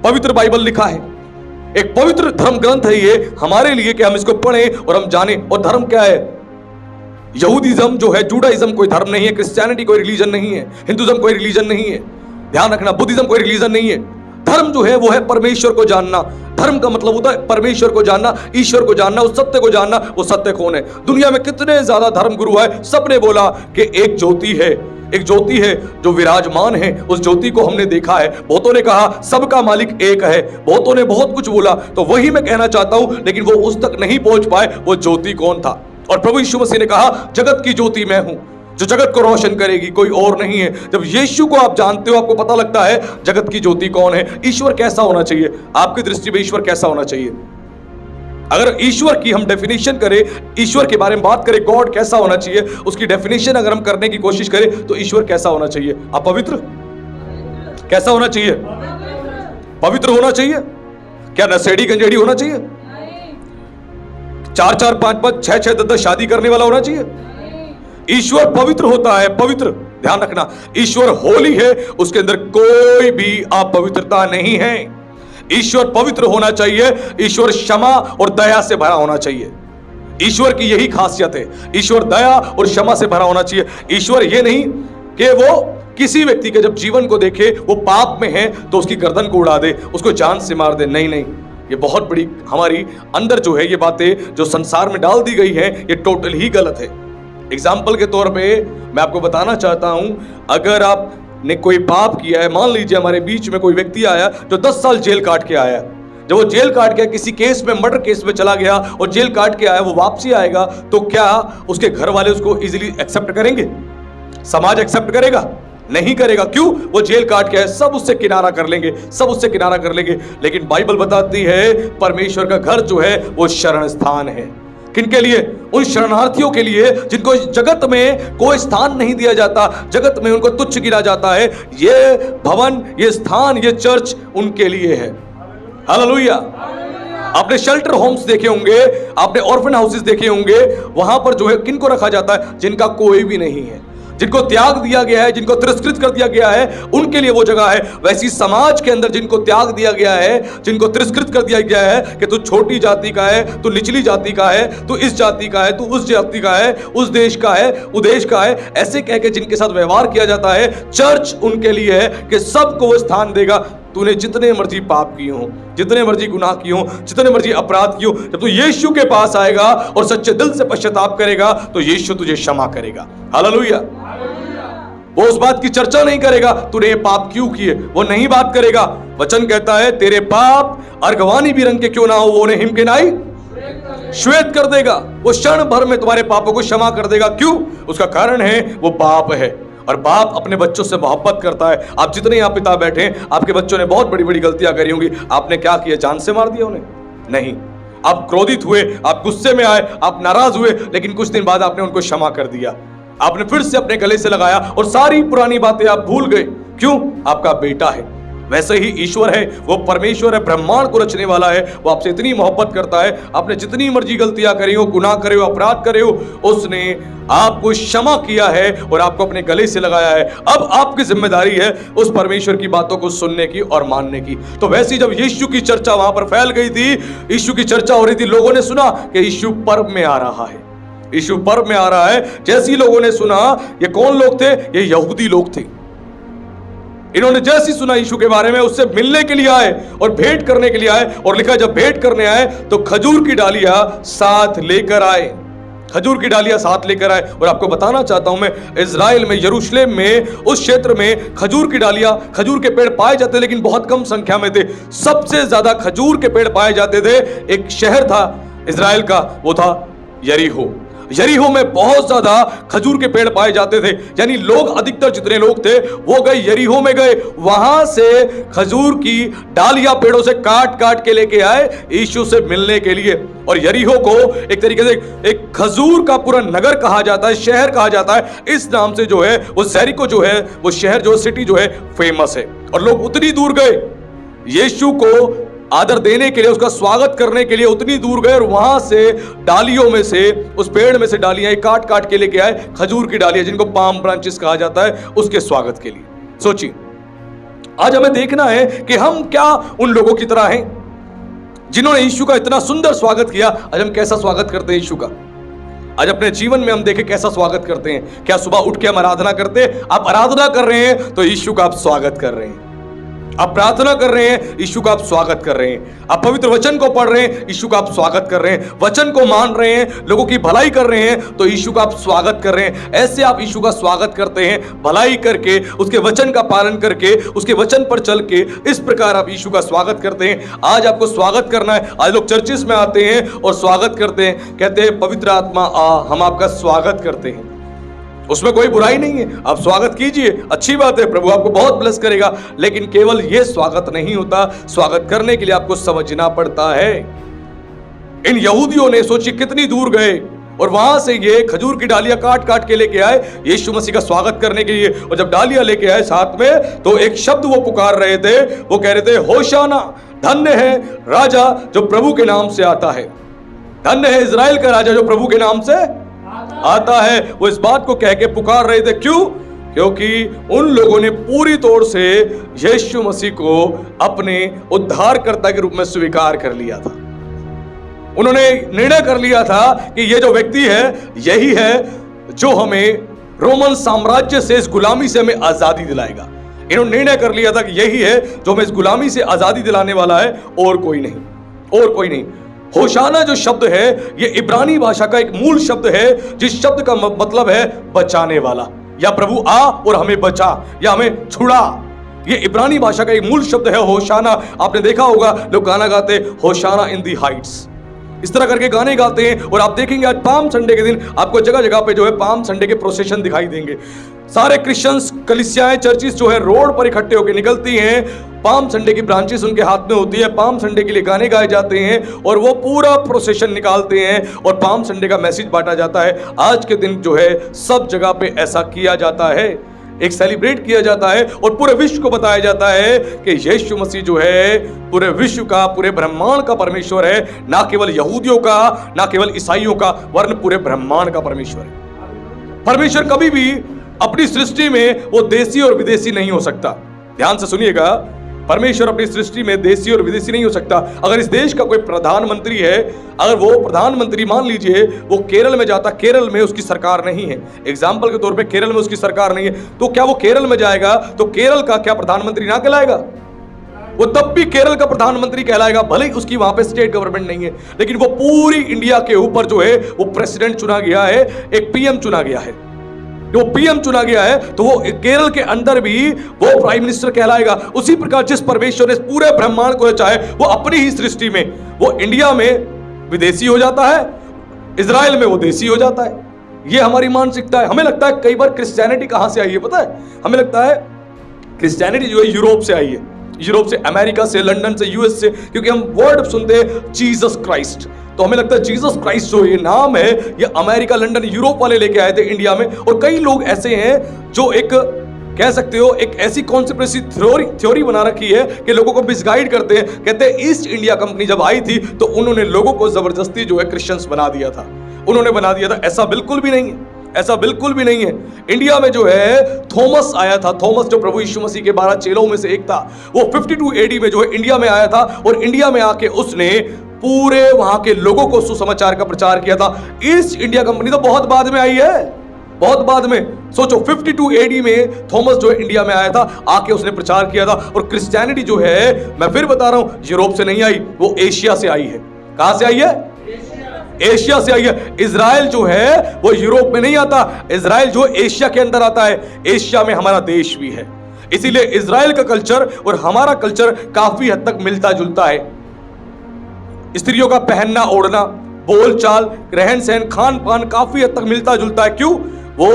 A: पवित्र बाइबल लिखा है। एक पवित्र धर्म ग्रंथ है ये हमारे लिए कि हम इसको पढ़ें और हम जाने। और धर्म क्या है? यहूदीज्म जो है, जुडाइज्म कोई धर्म नहीं है, क्रिश्चियनिटी कोई रिलीजन नहीं है, हिंदुज्म कोई रिलीजन नहीं है, ध्यान रखना, बुद्धिज्म कोई रिलीजन नहीं है। धर्म जो है वो है परमेश्वर को जानना। धर्म का मतलब होता है परमेश्वर को जानना, ईश्वर को जानना, उस सत्य को जानना। वो सत्य कौन है? दुनिया में कितने ज्यादा धर्म गुरु है, सबने बोला कि एक ज्योति है, एक ज्योति है जो विराजमान है, उस ज्योति को हमने देखा है। बहुतों ने कहा सबका मालिक एक है, बहुतों ने बहुत कुछ बोला। तो वही मैं कहना चाहता हूं, लेकिन वो उस तक नहीं पहुंच पाए वो ज्योति कौन था। और प्रभु यीशु मसीह ने कहा जगत की ज्योति मैं हूं, जो जगत को रोशन करेगी, कोई और नहीं है। जब यीशु को आप जानते हो, आपको पता लगता है जगत की ज्योति कौन है। ईश्वर कैसा होना चाहिए आपकी दृष्टि में? ईश्वर कैसा होना चाहिए? अगर ईश्वर की हम डेफिनेशन करें, ईश्वर के बारे में बात करें, गॉड कैसा होना चाहिए, उसकी डेफिनेशन अगर हम करने की कोशिश करें तो ईश्वर कैसा होना चाहिए? आप पवित्र, कैसा होना चाहिए? पवित्र होना चाहिए। क्या नशेड़ी गंजेड़ी होना चाहिए? 4-4, 5-5, 6-6, 10-10 शादी करने वाला होना चाहिए? ईश्वर पवित्र होता है, पवित्र। ध्यान रखना, ईश्वर होली है, उसके अंदर कोई भी अपवित्रता नहीं है। ईश्वर पवित्र होना चाहिए, ईश्वर क्षमा और दया से भरा होना चाहिए। ईश्वर की यही खासियत है, ईश्वर दया और क्षमा से भरा होना चाहिए। ईश्वर ये नहीं कि वो किसी व्यक्ति के जब जीवन को देखे वो पाप में है तो उसकी गर्दन को उड़ा दे, उसको जान से मार दे। नहीं नहीं, ये बहुत बड़ी हमारी अंदर जो है ये बातें जो संसार में डाल दी गई है, ये टोटल ही गलत है। एग्जाम्पल के तौर पे मैं आपको बताना चाहता हूं, अगर आपने कोई पाप किया है, मान लीजिए हमारे बीच में कोई व्यक्ति आया जो 10 साल जेल काट के आया, जब वो जेल काट के किसी केस में, मर्डर केस में चला गया और जेल काट के आया, वो वापसी आएगा तो क्या उसके घर वाले उसको इजीली एक्सेप्ट करेंगे? समाज एक्सेप्ट करेगा? नहीं करेगा। क्यों? वो जेल काट के आया, सब उससे किनारा कर लेंगे, सब उससे किनारा कर लेंगे। लेकिन बाइबल बताती है परमेश्वर का घर जो है वो शरण स्थान है। किनके लिए? उन शरणार्थियों के लिए जिनको जगत में कोई स्थान नहीं दिया जाता, जगत में उनको तुच्छ गिना जाता है। ये भवन, ये स्थान, ये चर्च उनके लिए है। हालेलुया। आपने शेल्टर होम्स देखे होंगे, आपने ऑर्फन हाउसेस देखे होंगे, वहां पर जो है किनको रखा जाता है? जिनका कोई भी नहीं है, जिनको त्याग दिया गया है, जिनको तिरस्कृत कर दिया गया है, उनके लिए वो जगह है। वैसी समाज के अंदर जिनको त्याग दिया गया है, जिनको तिरस्कृत कर दिया गया है कि तू छोटी जाति का है, तू निचली जाति का है, तू इस जाति का है, तू उस जाति का है, उस देश का है, उस देश का है, ऐसे कह के जिनके साथ व्यवहार किया जाता है, चर्च उनके लिए है कि सबको वो स्थान देगा। तूने जितने मर्जी पाप किए हो, जितने मर्जी गुनाह किए हो, जितने मर्जी अपराध किए हो, जब तू यीशु के पास आएगा और सच्चे दिल से पश्चाताप करेगा तो यीशु तुझे क्षमा करेगा। हालेलुया। वो उस बात की चर्चा नहीं करेगा तूने ये पाप क्यों किए, वो नहीं बात करेगा। वचन कहता है तेरे पाप अर्गवानी भी रंग के क्यों ना हो, वो उन्हें हिमकेनाई श्वेत कर देगा। वो क्षण भर में तुम्हारे पापों को क्षमा कर देगा। क्यों? उसका कारण है वो बाप है, और बाप अपने बच्चों से मोहब्बत करता है। आप जितने यहाँ पिता बैठे हैं, आपके बच्चों ने बहुत बड़ी बड़ी गलतियां करी होंगी। आपने क्या किया? जान से मार दिया उन्हें? नहीं। आप क्रोधित हुए, आप गुस्से में आए, आप नाराज हुए, लेकिन कुछ दिन बाद आपने उनको क्षमा कर दिया। आपने फिर से अपने गले से लगाया और सारी पुरानी बातें आप भूल गए। क्यों? आपका बेटा है। वैसे ही ईश्वर है, वो परमेश्वर है, ब्रह्मांड को रचने वाला है। वो आपसे इतनी मोहब्बत करता है, आपने जितनी मर्जी गलतियां करी हो, गुनाह करे हो, अपराध करे हो, उसने आपको क्षमा किया है और आपको अपने गले से लगाया है। अब आपकी जिम्मेदारी है उस परमेश्वर की बातों को सुनने की और मानने की। तो वैसे जब यीशु की चर्चा वहां पर फैल गई थी, यीशु की चर्चा हो रही थी, लोगों ने सुना कि यीशु पर्व में आ रहा है, यीशु पर्व में आ रहा है। जैसे ही लोगों ने सुना, ये कौन लोग थे? ये यहूदी लोग थे। इन्होंने जैसे सुना यीशु के बारे में, उससे मिलने के लिए आए और भेंट करने के लिए आए। और लिखा जब भेंट करने आए तो खजूर की डालियां साथ लेकर आए, खजूर की डालियां साथ लेकर आए। और आपको बताना चाहता हूं मैं, इजराइल में, यरूशलेम में, उस क्षेत्र में खजूर की डालियां, खजूर के पेड़ पाए जाते, लेकिन बहुत कम संख्या में थे। सबसे ज्यादा खजूर के पेड़ पाए जाते थे, एक शहर था इजराइल का, वो था यरीहो। यरीहो में बहुत ज्यादा खजूर के पेड़ पाए जाते थे। यानी लोग, अधिकतर जितने लोग थे वो गए यरीहो में, गए वहां से खजूर की डालियां पेड़ों से काट काट के लेके आए यीशु से मिलने के लिए। और यरीहो को एक तरीके से एक खजूर का पूरा नगर कहा जाता है, शहर कहा जाता है। इस नाम से जो है वो यरीहो जो है, वो शहर जो सिटी जो है फेमस है। और लोग उतनी दूर गए यीशु को आदर देने के लिए, उसका स्वागत करने के लिए उतनी दूर गए, और वहां से डालियों में से, उस पेड़ में से डालियां काट काट के लेके आए, खजूर की डालियां जिनको पाम ब्रांचेस कहा जाता है, उसके स्वागत के लिए। सोचिए, आज हमें देखना है कि हम क्या उन लोगों की तरह हैं जिन्होंने यीशु का इतना सुंदर स्वागत किया। आज हम कैसा स्वागत करते हैं यीशु का? आज अपने जीवन में हम देखें कैसा स्वागत करते हैं। क्या सुबह उठ के हम आराधना करते हैं? आप आराधना कर रहे हैं तो यीशु का आप स्वागत कर रहे हैं। आप प्रार्थना कर रहे हैं, यीशु का आप स्वागत कर रहे हैं। आप पवित्र वचन को पढ़ रहे हैं, यीशु का आप स्वागत कर रहे हैं। वचन को मान रहे हैं, लोगों की भलाई कर रहे हैं, तो यीशु का आप स्वागत कर रहे हैं। ऐसे आप यीशु का स्वागत करते हैं, भलाई करके, उसके वचन का पालन करके, उसके वचन पर चल के। इस प्रकार आप यीशु का स्वागत करते हैं। आज आपको स्वागत करना है। आज लोग चर्चिस में आते हैं और स्वागत करते हैं, कहते हैं पवित्र आत्मा आ, हम आपका स्वागत करते हैं। उसमें कोई बुराई नहीं है, आप स्वागत कीजिए, अच्छी बात है, प्रभु आपको बहुत ब्लेस करेगा। लेकिन केवल यह स्वागत नहीं होता, स्वागत करने के लिए आपको समझना पड़ता है। इन यहूदियों ने सोची कितनी दूर गए और वहां से ये खजूर की डालियां काट काट के लेके आए यीशु मसीह का स्वागत करने के लिए। और जब डालियां लेके आए साथ में, तो एक शब्द वो पुकार रहे थे, वो कह रहे थे होशाना, धन्य है राजा जो प्रभु के नाम से आता है, धन्य है इजराइल का राजा जो प्रभु के नाम से आता है। वो इस बात को कह के पुकार रहे थे। क्यों? क्योंकि उन लोगों ने पूरी तौर से यीशु मसीह को अपने उद्धारकर्ता के रूप में स्वीकार कर लिया था। उन्होंने निर्णय कर लिया था कि ये जो व्यक्ति है, यही है जो हमें रोमन साम्राज्य से, इस गुलामी से हमें आजादी दिलाएगा। इन्होंने निर्णय कर लिया था कि यही है जो हमें इस गुलामी से आजादी दिलाने वाला है, और कोई नहीं, और कोई नहीं। होशाना जो शब्द है, ये इब्रानी भाषा का एक मूल शब्द है, जिस शब्द का मतलब है बचाने वाला, या प्रभु आ और हमें बचा, या हमें छुड़ा। ये इब्रानी भाषा का एक मूल शब्द है होशाना। आपने देखा होगा लोग गाना गाते, होशाना इन दी हाइट्स, इस तरह करके गाने गाते हैं। और आप देखेंगे आज पाम संडे के दिन आपको जगह जगह पे जो है पाम संडे के प्रोसेशन दिखाई देंगे। सारे क्रिश्चियंस, कलीसियाएं, चर्चिस जो है रोड पर इकट्ठे होकर निकलती हैं। पाम संडे की ब्रांचेस उनके हाथ में होती है, पाम संडे के लिए गाने गाए जाते हैं और वो पूरा प्रोसेशन निकालते हैं और पाम संडे का मैसेज बांटा जाता है। आज के दिन जो है सब जगह पे ऐसा किया जाता है। एक सेलिब्रेट किया जाता है और पूरे विश्व को बताया जाता है कि यीशु मसीह जो है पूरे विश्व का, पूरे ब्रह्मांड का परमेश्वर है, ना केवल यहूदियों का, ना केवल ईसाइयों का, वरन पूरे ब्रह्मांड का परमेश्वर है। परमेश्वर कभी भी अपनी सृष्टि में वो देशी और विदेशी नहीं हो सकता। ध्यान से सुनिएगा, परमेश्वर अपनी सृष्टि में देशी और विदेशी नहीं हो सकता। अगर इस देश का कोई प्रधानमंत्री है, अगर वो प्रधानमंत्री मान लीजिए वो केरल में जाता, केरल में उसकी सरकार नहीं है, एग्जाम्पल के तौर पे केरल में उसकी सरकार नहीं है, तो क्या वो केरल में जाएगा तो केरल का क्या प्रधानमंत्री ना कहलाएगा? वो तब भी केरल का प्रधानमंत्री कहलाएगा, भले ही उसकी वहां पे स्टेट गवर्नमेंट नहीं है, लेकिन वो पूरी इंडिया के ऊपर जो है वो प्रेसिडेंट चुना गया है, एक पीएम चुना गया है। जो पीएम चुना गया है तो वो केरल के अंदर भी वो प्राइम मिनिस्टर कहलाएगा। उसी प्रकार जिस परमेश्वर ने पूरे ब्रह्मांड को चाहे वो अपनी ही सृष्टि में, वो इंडिया में विदेशी हो जाता है, इजराइल में वो देशी हो जाता है। ये हमारी मानसिकता है। हमें लगता है कई बार क्रिश्चियनिटी कहां से आई है पता है? हमें लगता है क्रिश्चियनिटी जो है यूरोप से आई है, यूरोप से, अमेरिका से, लंदन से, यूएस से, क्योंकि हम वर्ड सुनते हैं जीसस क्राइस्ट, तो हमें लगता है जीसस क्राइस्ट जो ये नाम है ये अमेरिका, लंदन, यूरोप वाले लेके आए थे इंडिया में। और कई लोग ऐसे हैं जो एक कह सकते हो एक ऐसी कॉन्स्पिरेसी थ्योरी बना रखी है कि लोगों को मिसगाइड करते हैं। कहते हैं ईस्ट इंडिया कंपनी जब आई थी तो उन्होंने लोगों को जबरदस्ती जो है क्रिश्चियंस बना दिया था, उन्होंने बना दिया था। ऐसा बिल्कुल भी नहीं है, ऐसा बिल्कुल भी नहीं है। इंडिया में जो है थॉमस आया था, थॉमस जो प्रभु यीशु मसीह के 12 चेलों में से एक था, वो 52 एडी में जो है इंडिया में आया था और इंडिया में आके उसने पूरे वहां के लोगों को सुसमाचार का प्रचार किया था। ईस्ट इंडिया कंपनी तो बहुत बाद में आई है, बहुत बाद में। सोचो 52 एडी में थॉमस जो है इंडिया में आया था, आके उसने प्रचार किया था। और क्रिश्चियनिटी जो है, मैं फिर बता रहा हूं, यूरोप से नहीं आई, वो एशिया से आई है। कहां से आई है? एशिया से आई है। इजराइल जो है वो यूरोप में नहीं आता, इजराइल जो एशिया के अंदर आता है। एशिया में हमारा देश भी है, इसीलिए इजराइल का कल्चर और हमारा कल्चर काफी हद तक मिलता जुलता है। स्त्रियों का पहनना ओढ़ना, बोलचाल, रहन सहन, खान पान काफी हद तक मिलता जुलता है। क्यों? वो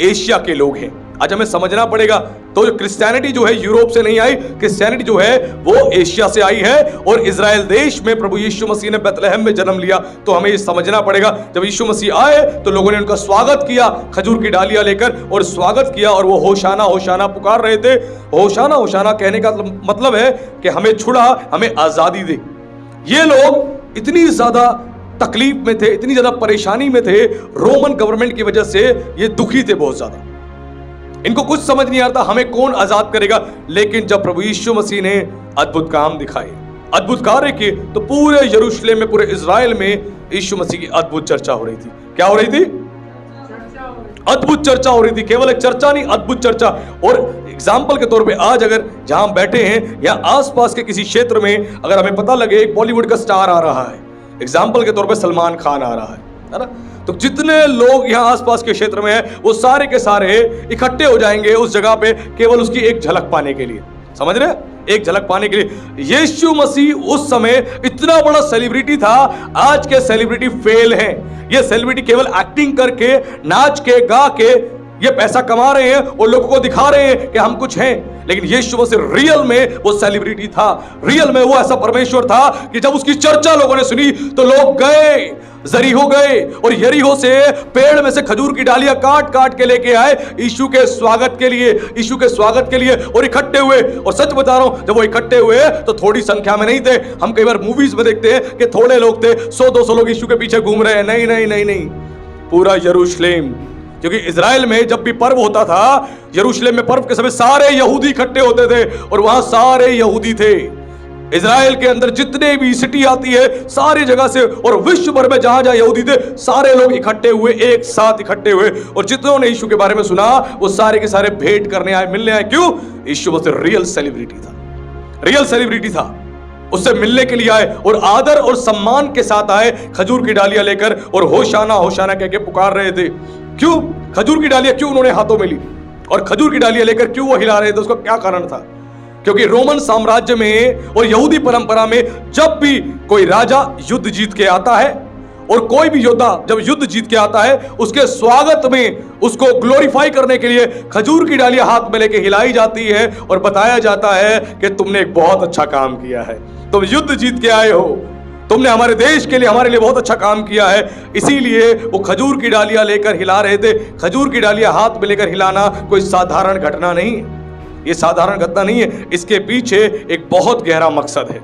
A: एशिया के लोग हैं। आज हमें समझना पड़ेगा। तो क्रिश्चियनिटी जो है यूरोप से नहीं आई, क्रिश्चियनिटी जो है वो एशिया से आई है। और इजराइल देश में प्रभु यीशु मसीह ने बैतलहम में जन्म लिया। तो हमें ये समझना पड़ेगा, जब यीशु मसीह आए तो लोगों ने उनका स्वागत किया खजूर की डालियां लेकर, और स्वागत किया और वो होशाना होशाना पुकार रहे थे। होशाना होशाना कहने का मतलब है कि हमें छुड़ा, हमें आजादी दे। ये लोग इतनी ज्यादा तकलीफ में थे, इतनी ज्यादा परेशानी में थे रोमन गवर्नमेंट की वजह से, ये दुखी थे बहुत ज्यादा। इनको कुछ समझ नहीं आता हमें कौन आजाद करेगा। लेकिन जब प्रभु यीशु मसीह ने अद्भुत काम दिखाए, अद्भुत कार्य किए, तो पूरे यरूशलेम में, पूरे इजराइल में यीशु मसीह की अद्भुत चर्चा हो रही थी। क्या हो रही थी? अद्भुत चर्चा हो रही थी। केवल एक चर्चा नहीं, अद्भुत चर्चा। और एग्जाम्पल के तौर पे आज अगर जहां हम बैठे हैं या आसपास के किसी क्षेत्र में अगर हमें पता लगे एक बॉलीवुड का स्टार आ रहा है, एग्जाम्पल के तौर पे सलमान खान आ रहा है ना, तो जितने लोग यहाँ आसपास के क्षेत्र में हैं वो सारे के सारे इकट्ठे हो जाएंगे उस जगह पे केवल उसकी एक झलक पाने के लिए। समझ रहे? एक झलक पाने के लिए। यीशु मसीह उस समय इतना बड़ा सेलिब्रिटी था, आज के सेलिब्रिटी फेल हैं। ये सेलिब्रिटी केवल एक्टिंग करके, नाच के, गा के ये पैसा कमा रहे हैं और लोगों को दिखा रहे हैं कि हम कुछ हैं। लेकिन यीशु मसीह रियल में वो सेलिब्रिटी था, रियल में वो ऐसा परमेश्वर था कि जब उसकी चर्चा लोगों ने सुनी तो लोग गए, जरीहो गए और यरीहो से पेड़ में से खजूर की डालियां काट काट के लेके आए यीशु के स्वागत के लिए, यीशु के स्वागत के लिए, और इकट्ठे हुए। और सच बता रहा हूं, जब वो इकट्ठे हुए तो थोड़ी संख्या में नहीं थे। हम कई बार मूवीज में देखते हैं कि थोड़े लोग थे, 100-200 लोग यीशु के पीछे घूम रहे हैं। नहीं नहीं नहीं नहीं, पूरा यरूशलेम। क्योंकि इजराइल में जब भी पर्व होता था, यरूशलेम में पर्व के समय सारे यहूदी इकट्ठे होते थे और वहां सारे यहूदी थे। इजराइल के अंदर जितने भी सिटी आती है सारी जगह से और विश्व भर में जहां जहां यहूदी थे सारे लोग इकट्ठे हुए, एक साथ इकट्ठे हुए। और जितनों ने यीशु के बारे में सुना वो सारे के सारे भेंट करने आए, मिलने आए। क्यों? यीशु मसीह रियल सेलिब्रिटी था, रियल सेलिब्रिटी था। उससे मिलने के लिए आए और आदर और सम्मान के साथ आए, खजूर की डालियां लेकर और होशाना होशाना कह के पुकार रहे थे। क्यों? खजूर की डालियां क्यों उन्होंने हाथों में ली और खजूर की डालियां लेकर क्यों वो हिला रहे थे? उसका क्या कारण था? क्योंकि रोमन साम्राज्य में और यहूदी परंपरा में जब भी कोई राजा युद्ध जीत के आता है और कोई भी योद्धा जब युद्ध जीत के आता है, उसके स्वागत में उसको ग्लोरीफाई करने के लिए खजूर की डालियां हाथ में लेके हिलाई जाती है और बताया जाता है कि तुमने एक बहुत अच्छा काम किया है, तुम युद्ध जीत के आए हो, तुमने हमारे देश के लिए, हमारे लिए बहुत अच्छा काम किया है। इसीलिए वो खजूर की डालियां लेकर हिला रहे थे। खजूर की डालियां हाथ में लेकर हिलाना कोई साधारण घटना नहीं है, ये साधारण घटना नहीं है। इसके पीछे एक बहुत गहरा मकसद है।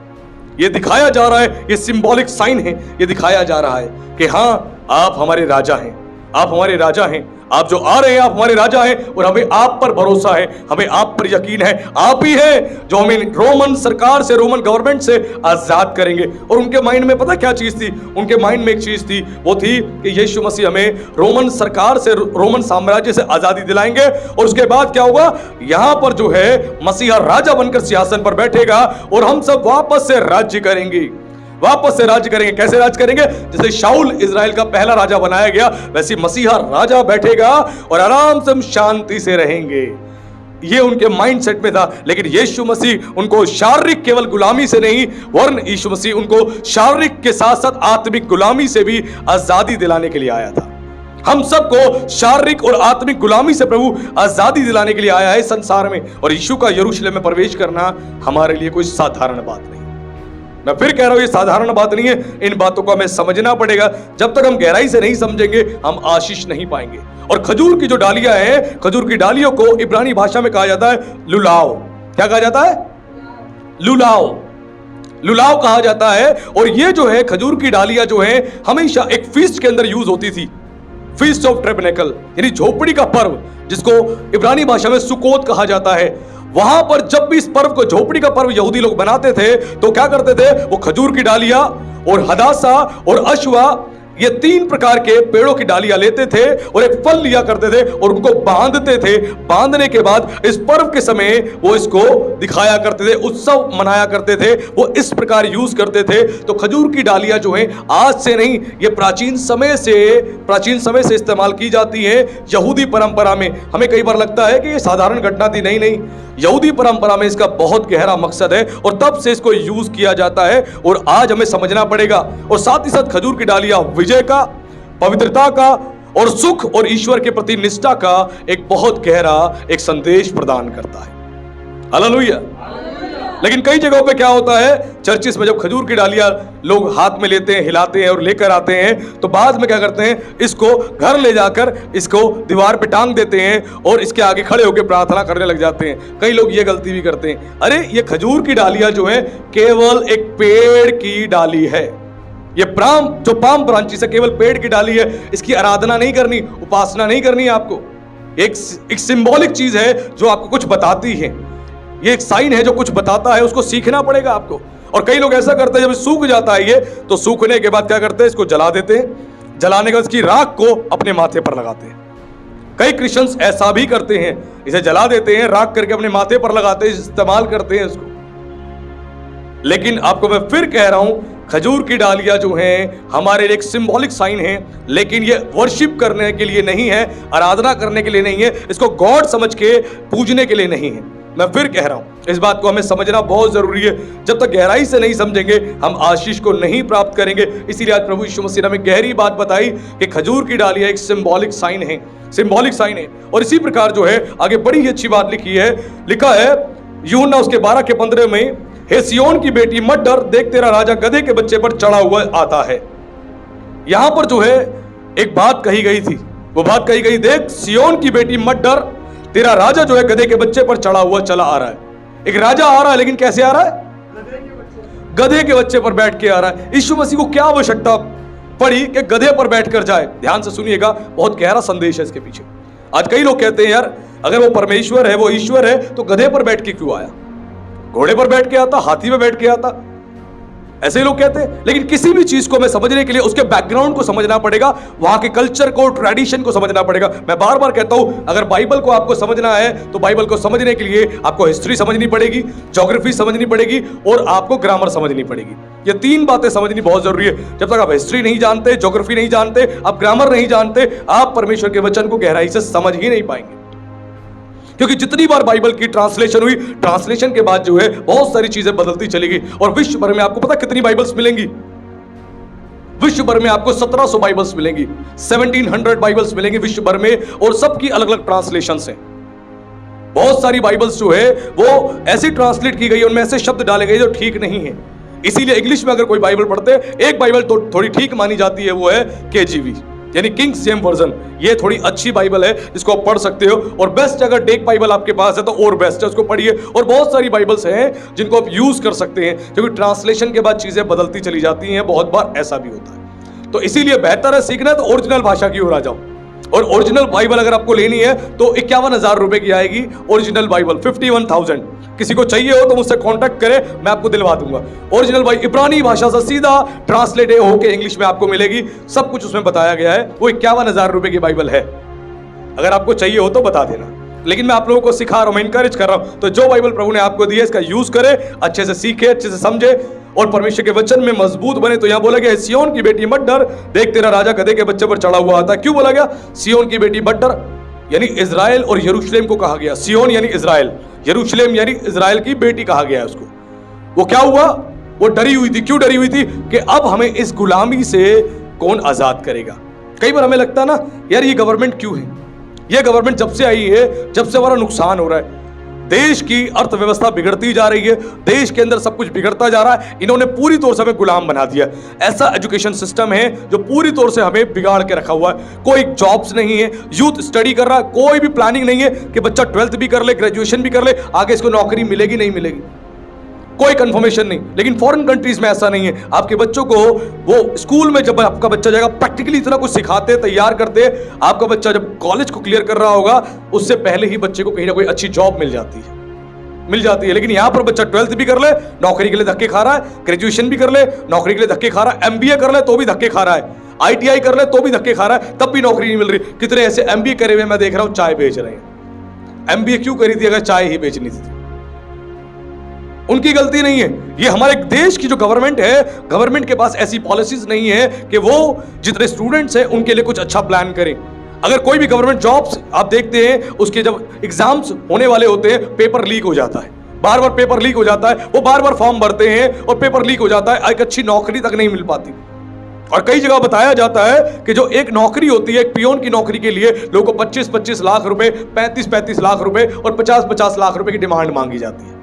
A: ये दिखाया जा रहा है, ये सिंबॉलिक साइन है, ये दिखाया जा रहा है कि हाँ, आप हमारे राजा हैं, आप हमारे राजा हैं, आप जो आ रहे हैं आप हमारे राजा हैं, और हमें आप पर भरोसा है, हमें आप पर यकीन है। आप ही हैं जो हमें रोमन सरकार से, रोमन गवर्नमेंट से आजाद करेंगे। और उनके माइंड में पता क्या चीज थी? उनके माइंड में एक चीज थी, वो थी कि यीशु मसीह हमें रोमन सरकार से, रोमन साम्राज्य से आजादी दिलाएंगे, और उसके बाद क्या होगा? यहां पर जो है मसीहा राजा बनकर सिंहासन पर बैठेगा और हम सब वापस से राज्य करेंगे, वापस से राज्य करेंगे। कैसे राज्य करेंगे? जैसे शाऊल इजराइल का पहला राजा बनाया गया, वैसे मसीहा राजा बैठेगा और आराम से हम शांति से रहेंगे। ये उनके माइंडसेट में था। लेकिन यीशु मसीह उनको शारीरिक केवल गुलामी से नहीं, वरन यीशु मसीह उनको शारीरिक के साथ साथ आत्मिक गुलामी से भी आजादी दिलाने के लिए आया था। हम सबको शारीरिक और आत्मिक गुलामी से प्रभु आजादी दिलाने के लिए आया है संसार में। और यीशु का यरूशलेम में प्रवेश करना हमारे लिए कोई साधारण बात नहीं। मैं फिर कह रहा हूं, ये साधारण बात नहीं है। इन बातों को हमें समझना पड़ेगा। जब तक हम गहराई से नहीं समझेंगे, हम आशीष नहीं पाएंगे। और खजूर की जो डालियां हैं, खजूर की डालियों को इब्रानी भाषा में कहा जाता है लुलाव। क्या कहा जाता है? लुलाव, लुलाव कहा जाता है। और ये जो है खजूर की डालियां जो है हमेशा एक फीस्ट के अंदर यूज होती थी, फीस्ट ऑफ टैबरनेकल, यानी झोपड़ी का पर्व, जिसको इब्रानी भाषा में सुकोत कहा जाता है। वहां पर जब भी इस पर्व को, झोपड़ी का पर्व यहूदी लोग बनाते थे, तो क्या करते थे? वो खजूर की डालियां और हदासा और अश्वा, ये 3 प्रकार के पेड़ों की डालियां लेते थे और एक फल लिया करते थे और उनको बांधते थे। बांधने के बाद इस पर्व के समय वो इसको दिखाया करते थे, उत्सव मनाया करते थे, वो इस प्रकार यूज करते थे। तो खजूर की डालियां जो हैं आज से नहीं, ये प्राचीन समय से इस्तेमाल की जाती है यहूदी परंपरा में। हमें कई बार लगता है कि ये साधारण घटना थी, नहीं नहीं, यहूदी परंपरा में इसका बहुत गहरा मकसद है और तब से इसको यूज किया जाता है। और आज हमें समझना पड़ेगा। और साथ ही साथ खजूर की डालियां विजय का, पवित्रता का और सुख और ईश्वर के प्रति निष्ठा का एक बहुत गहरा एक संदेश प्रदान करता है। हालेलुया। लेकिन कई जगहों पे क्या होता है, चर्चिस में जब खजूर की डालियां लोग हाथ में लेते हैं, हिलाते हैं और लेकर आते हैं, तो बाद में क्या करते हैं? इसको घर ले जाकर इसको दीवार पे टांग देते हैं और इसके आगे खड़े होकर प्रार्थना करने लग जाते हैं। कई लोग ये गलती भी करते हैं। अरे ये खजूर की डालियां जो है केवल एक पेड़ की डाली है। ये पाम ब्रांचिस है, केवल पेड़ की डाली है। इसकी आराधना नहीं करनी, उपासना नहीं करनी है आपको। एक सिंबॉलिक चीज है जो आपको कुछ बताती है। ये एक साइन है जो कुछ बताता है, उसको सीखना पड़ेगा आपको। और कई लोग ऐसा करते हैं, जब सूख जाता है ये, तो सूखने के बाद क्या करते हैं? इसको जला देते हैं। जलाने के बाद इसकी राख को अपने माथे पर लगाते हैं। कई क्रिश्चियंस ऐसा भी करते हैं, इसे जला देते हैं, राख करके अपने माथे पर लगाते हैं, इस्तेमाल करते हैं इसको। लेकिन आपको मैं फिर कह रहा हूं, खजूर की डालियां जो हैं हमारे लिए एक सिंबॉलिक साइन है, लेकिन ये वर्शिप करने के लिए नहीं है, आराधना करने के लिए नहीं है, इसको गॉड समझ के पूजने के लिए नहीं है। मैं फिर कह रहा हूं, इस बात को हमें समझना बहुत जरूरी है। जब तक गहराई से नहीं समझेंगे, हम आशीष को नहीं प्राप्त करेंगे। इसीलिए आज प्रभु यीशु मसीह ने हमें गहरी बात बताई कि खजूर की डालियां एक सिंबॉलिक साइन है, सिंबॉलिक साइन है। और इसी प्रकार जो है आगे बड़ी ही अच्छी बात लिखा है यूहन्ना उसके 12 के 15 में, हे सिय्योन की बेटी मत डर, देख तेरा राजा गधे के बच्चे पर चढ़ा हुआ आता है। यहां पर जो है एक बात कही गई थी, वो बात कही गई, देख सिय्योन की बेटी मत डर, तेरा राजा जो है गधे के बच्चे पर चढ़ा हुआ चला आ रहा है। एक राजा आ रहा है, लेकिन कैसे आ रहा है? गधे के बच्चे पर बैठ के आ रहा है। यीशु मसीह को क्या आवश्यकता पड़ी कि गधे पर बैठकर जाए? ध्यान से सुनिएगा, बहुत गहरा संदेश है इसके पीछे। आज कई लोग कहते हैं, यार अगर वो परमेश्वर है, वो ईश्वर है, तो गधे पर बैठ के क्यों आया? घोड़े पर बैठ के आता, हाथी में बैठ के आता, ऐसे ही लोग कहते हैं। लेकिन किसी भी चीज को हमें समझने के लिए उसके बैकग्राउंड को समझना पड़ेगा, वहां के कल्चर को, ट्रेडिशन को समझना पड़ेगा। मैं बार बार कहता हूं, अगर बाइबल को आपको समझना है तो बाइबल को समझने के लिए आपको हिस्ट्री समझनी पड़ेगी, ज्योग्राफी समझनी पड़ेगी और आपको ग्रामर समझनी पड़ेगी। ये 3 बातें समझनी बहुत जरूरी है। जब तक आप हिस्ट्री नहीं जानते, ज्योग्राफी नहीं जानते, आप ग्रामर नहीं जानते, आप परमेश्वर के वचन को गहराई से समझ ही नहीं पाएंगे। क्योंकि जितनी बार बाइबल की ट्रांसलेशन हुई, ट्रांसलेशन के बाद जो है बहुत सारी चीजें बदलती चली गई। और विश्व भर में आपको पता कितनी बाइबल्स मिलेंगी? विश्व भर में आपको 1700 बाइबल्स मिलेंगी, 1700 बाइबल्स मिलेंगी विश्व भर में, और सबकी अलग अलग ट्रांसलेशंस हैं। बहुत सारी बाइबल्स जो है वो ऐसी ट्रांसलेट की गई, उनमें ऐसे शब्द डाले गए जो ठीक नहीं है। इसीलिए इंग्लिश में अगर कोई बाइबल पढ़ते हैं, एक बाइबल तो थोड़ी ठीक मानी जाती है, वो है केजीवी यानी किंग्स जेम्स वर्जन। ये थोड़ी अच्छी बाइबल है, इसको आप पढ़ सकते हो। और बेस्ट अगर टेक बाइबल आपके पास है तो और बेस्ट है, उसको पढ़िए। और बहुत सारी बाइबल्स हैं जिनको आप यूज कर सकते हैं, क्योंकि ट्रांसलेशन के बाद चीजें बदलती चली जाती हैं, बहुत बार ऐसा भी होता है। तो इसीलिए बेहतर है सीखना तो ओरिजिनल भाषा की ओर आ जाओ। और ओरिजिनल बाइबल अगर आपको लेनी है तो 51,000 रुपए की आएगी ओरिजिनल बाइबल, 51,000। किसी को चाहिए हो तो मुझसे कांटेक्ट करे, मैं आपको दिलवा दूंगा। ओरिजिनल बाइबल इब्रानी भाषा से सीधा ट्रांसलेट होकर इंग्लिश में आपको मिलेगी, सब कुछ उसमें बताया गया है। वो 51,000 रुपए की बाइबल है, अगर आपको चाहिए हो तो बता देना। लेकिन मैं आप लोगों को सिखा रहा हूं, मैं इंकरेज कर रहा हूं। तो जो बाइबल प्रभु ने आपको दी है इसका यूज करे, अच्छे से सीखे, अच्छे से समझे और परमेश्वर के वचन में मजबूत बने। तो यहां बोला गया, सियोन की बेटी मत डर, देख तेरा राजा गधे के बच्चे पर चढ़ा हुआ आता है। क्यों बोला गया सियोन की बेटी मत डर? यानी इजराइल और यरूशलेम को कहा गया। सियोन यानी इजराइल, यरूशलेम यानी इजराइल की बेटी कहा गया है उसको। वो क्या हुआ? वो डरी हुई थी। क्यों डरी हुई थी? कि अब हमें इस गुलामी से कौन आजाद करेगा। कई बार हमें लगता है ना, यार ये गवर्नमेंट क्यों है, ये गवर्नमेंट जब से आई है, जब से हमारा नुकसान हो रहा है, देश की अर्थव्यवस्था बिगड़ती जा रही है, देश के अंदर सब कुछ बिगड़ता जा रहा है, इन्होंने पूरी तौर से हमें गुलाम बना दिया। ऐसा एजुकेशन सिस्टम है जो पूरी तौर से हमें बिगाड़ के रखा हुआ है। कोई जॉब्स नहीं है, यूथ स्टडी कर रहा है, कोई भी प्लानिंग नहीं है कि बच्चा 12th भी कर ले, ग्रेजुएशन भी कर ले, आगे इसको नौकरी मिलेगी नहीं मिलेगी, कोई कंफर्मेशन नहीं। लेकिन फॉरेन कंट्रीज में ऐसा नहीं है। आपके बच्चों को वो स्कूल में जब आपका बच्चा जाएगा प्रैक्टिकली इतना कुछ सिखाते, तैयार करते, आपका बच्चा जब कॉलेज को क्लियर कर रहा होगा उससे पहले ही बच्चे को कहीं ना कोई अच्छी जॉब मिल जाती है। लेकिन यहां पर बच्चा 12th भी कर ले, नौकरी के लिए धक्के खा रहा है, ग्रेजुएशन भी कर ले, नौकरी के लिए धक्के खा रहा है, MBA कर ले तो भी धक्के खा रहा है, ITI कर ले तो भी धक्के खा रहा है, तब भी नौकरी नहीं मिल रही। कितने ऐसे MBA करे हुए मैं देख रहा हूं चाय बेच रहे हैं। MBA क्यों करी थी अगर चाय ही बेचनी थी? उनकी गलती नहीं है, ये हमारे देश की जो गवर्नमेंट है, गवर्नमेंट के पास ऐसी पॉलिसीज नहीं है कि वो जितने स्टूडेंट्स हैं उनके लिए कुछ अच्छा प्लान करें। अगर कोई भी गवर्नमेंट जॉब्स आप देखते हैं, उसके जब एग्जाम्स होने वाले होते हैं, पेपर लीक हो जाता है, बार बार पेपर लीक हो जाता है, वो बार बार फॉर्म भरते हैं और पेपर लीक हो जाता है, एक अच्छी नौकरी तक नहीं मिल पाती। और कई जगह बताया जाता है कि जो एक नौकरी होती है, एक पियोन की नौकरी के लिए लोगों को 25-25 लाख रुपए, 35-35 लाख रुपए और 50-50 लाख रुपए की डिमांड मांगी जाती है।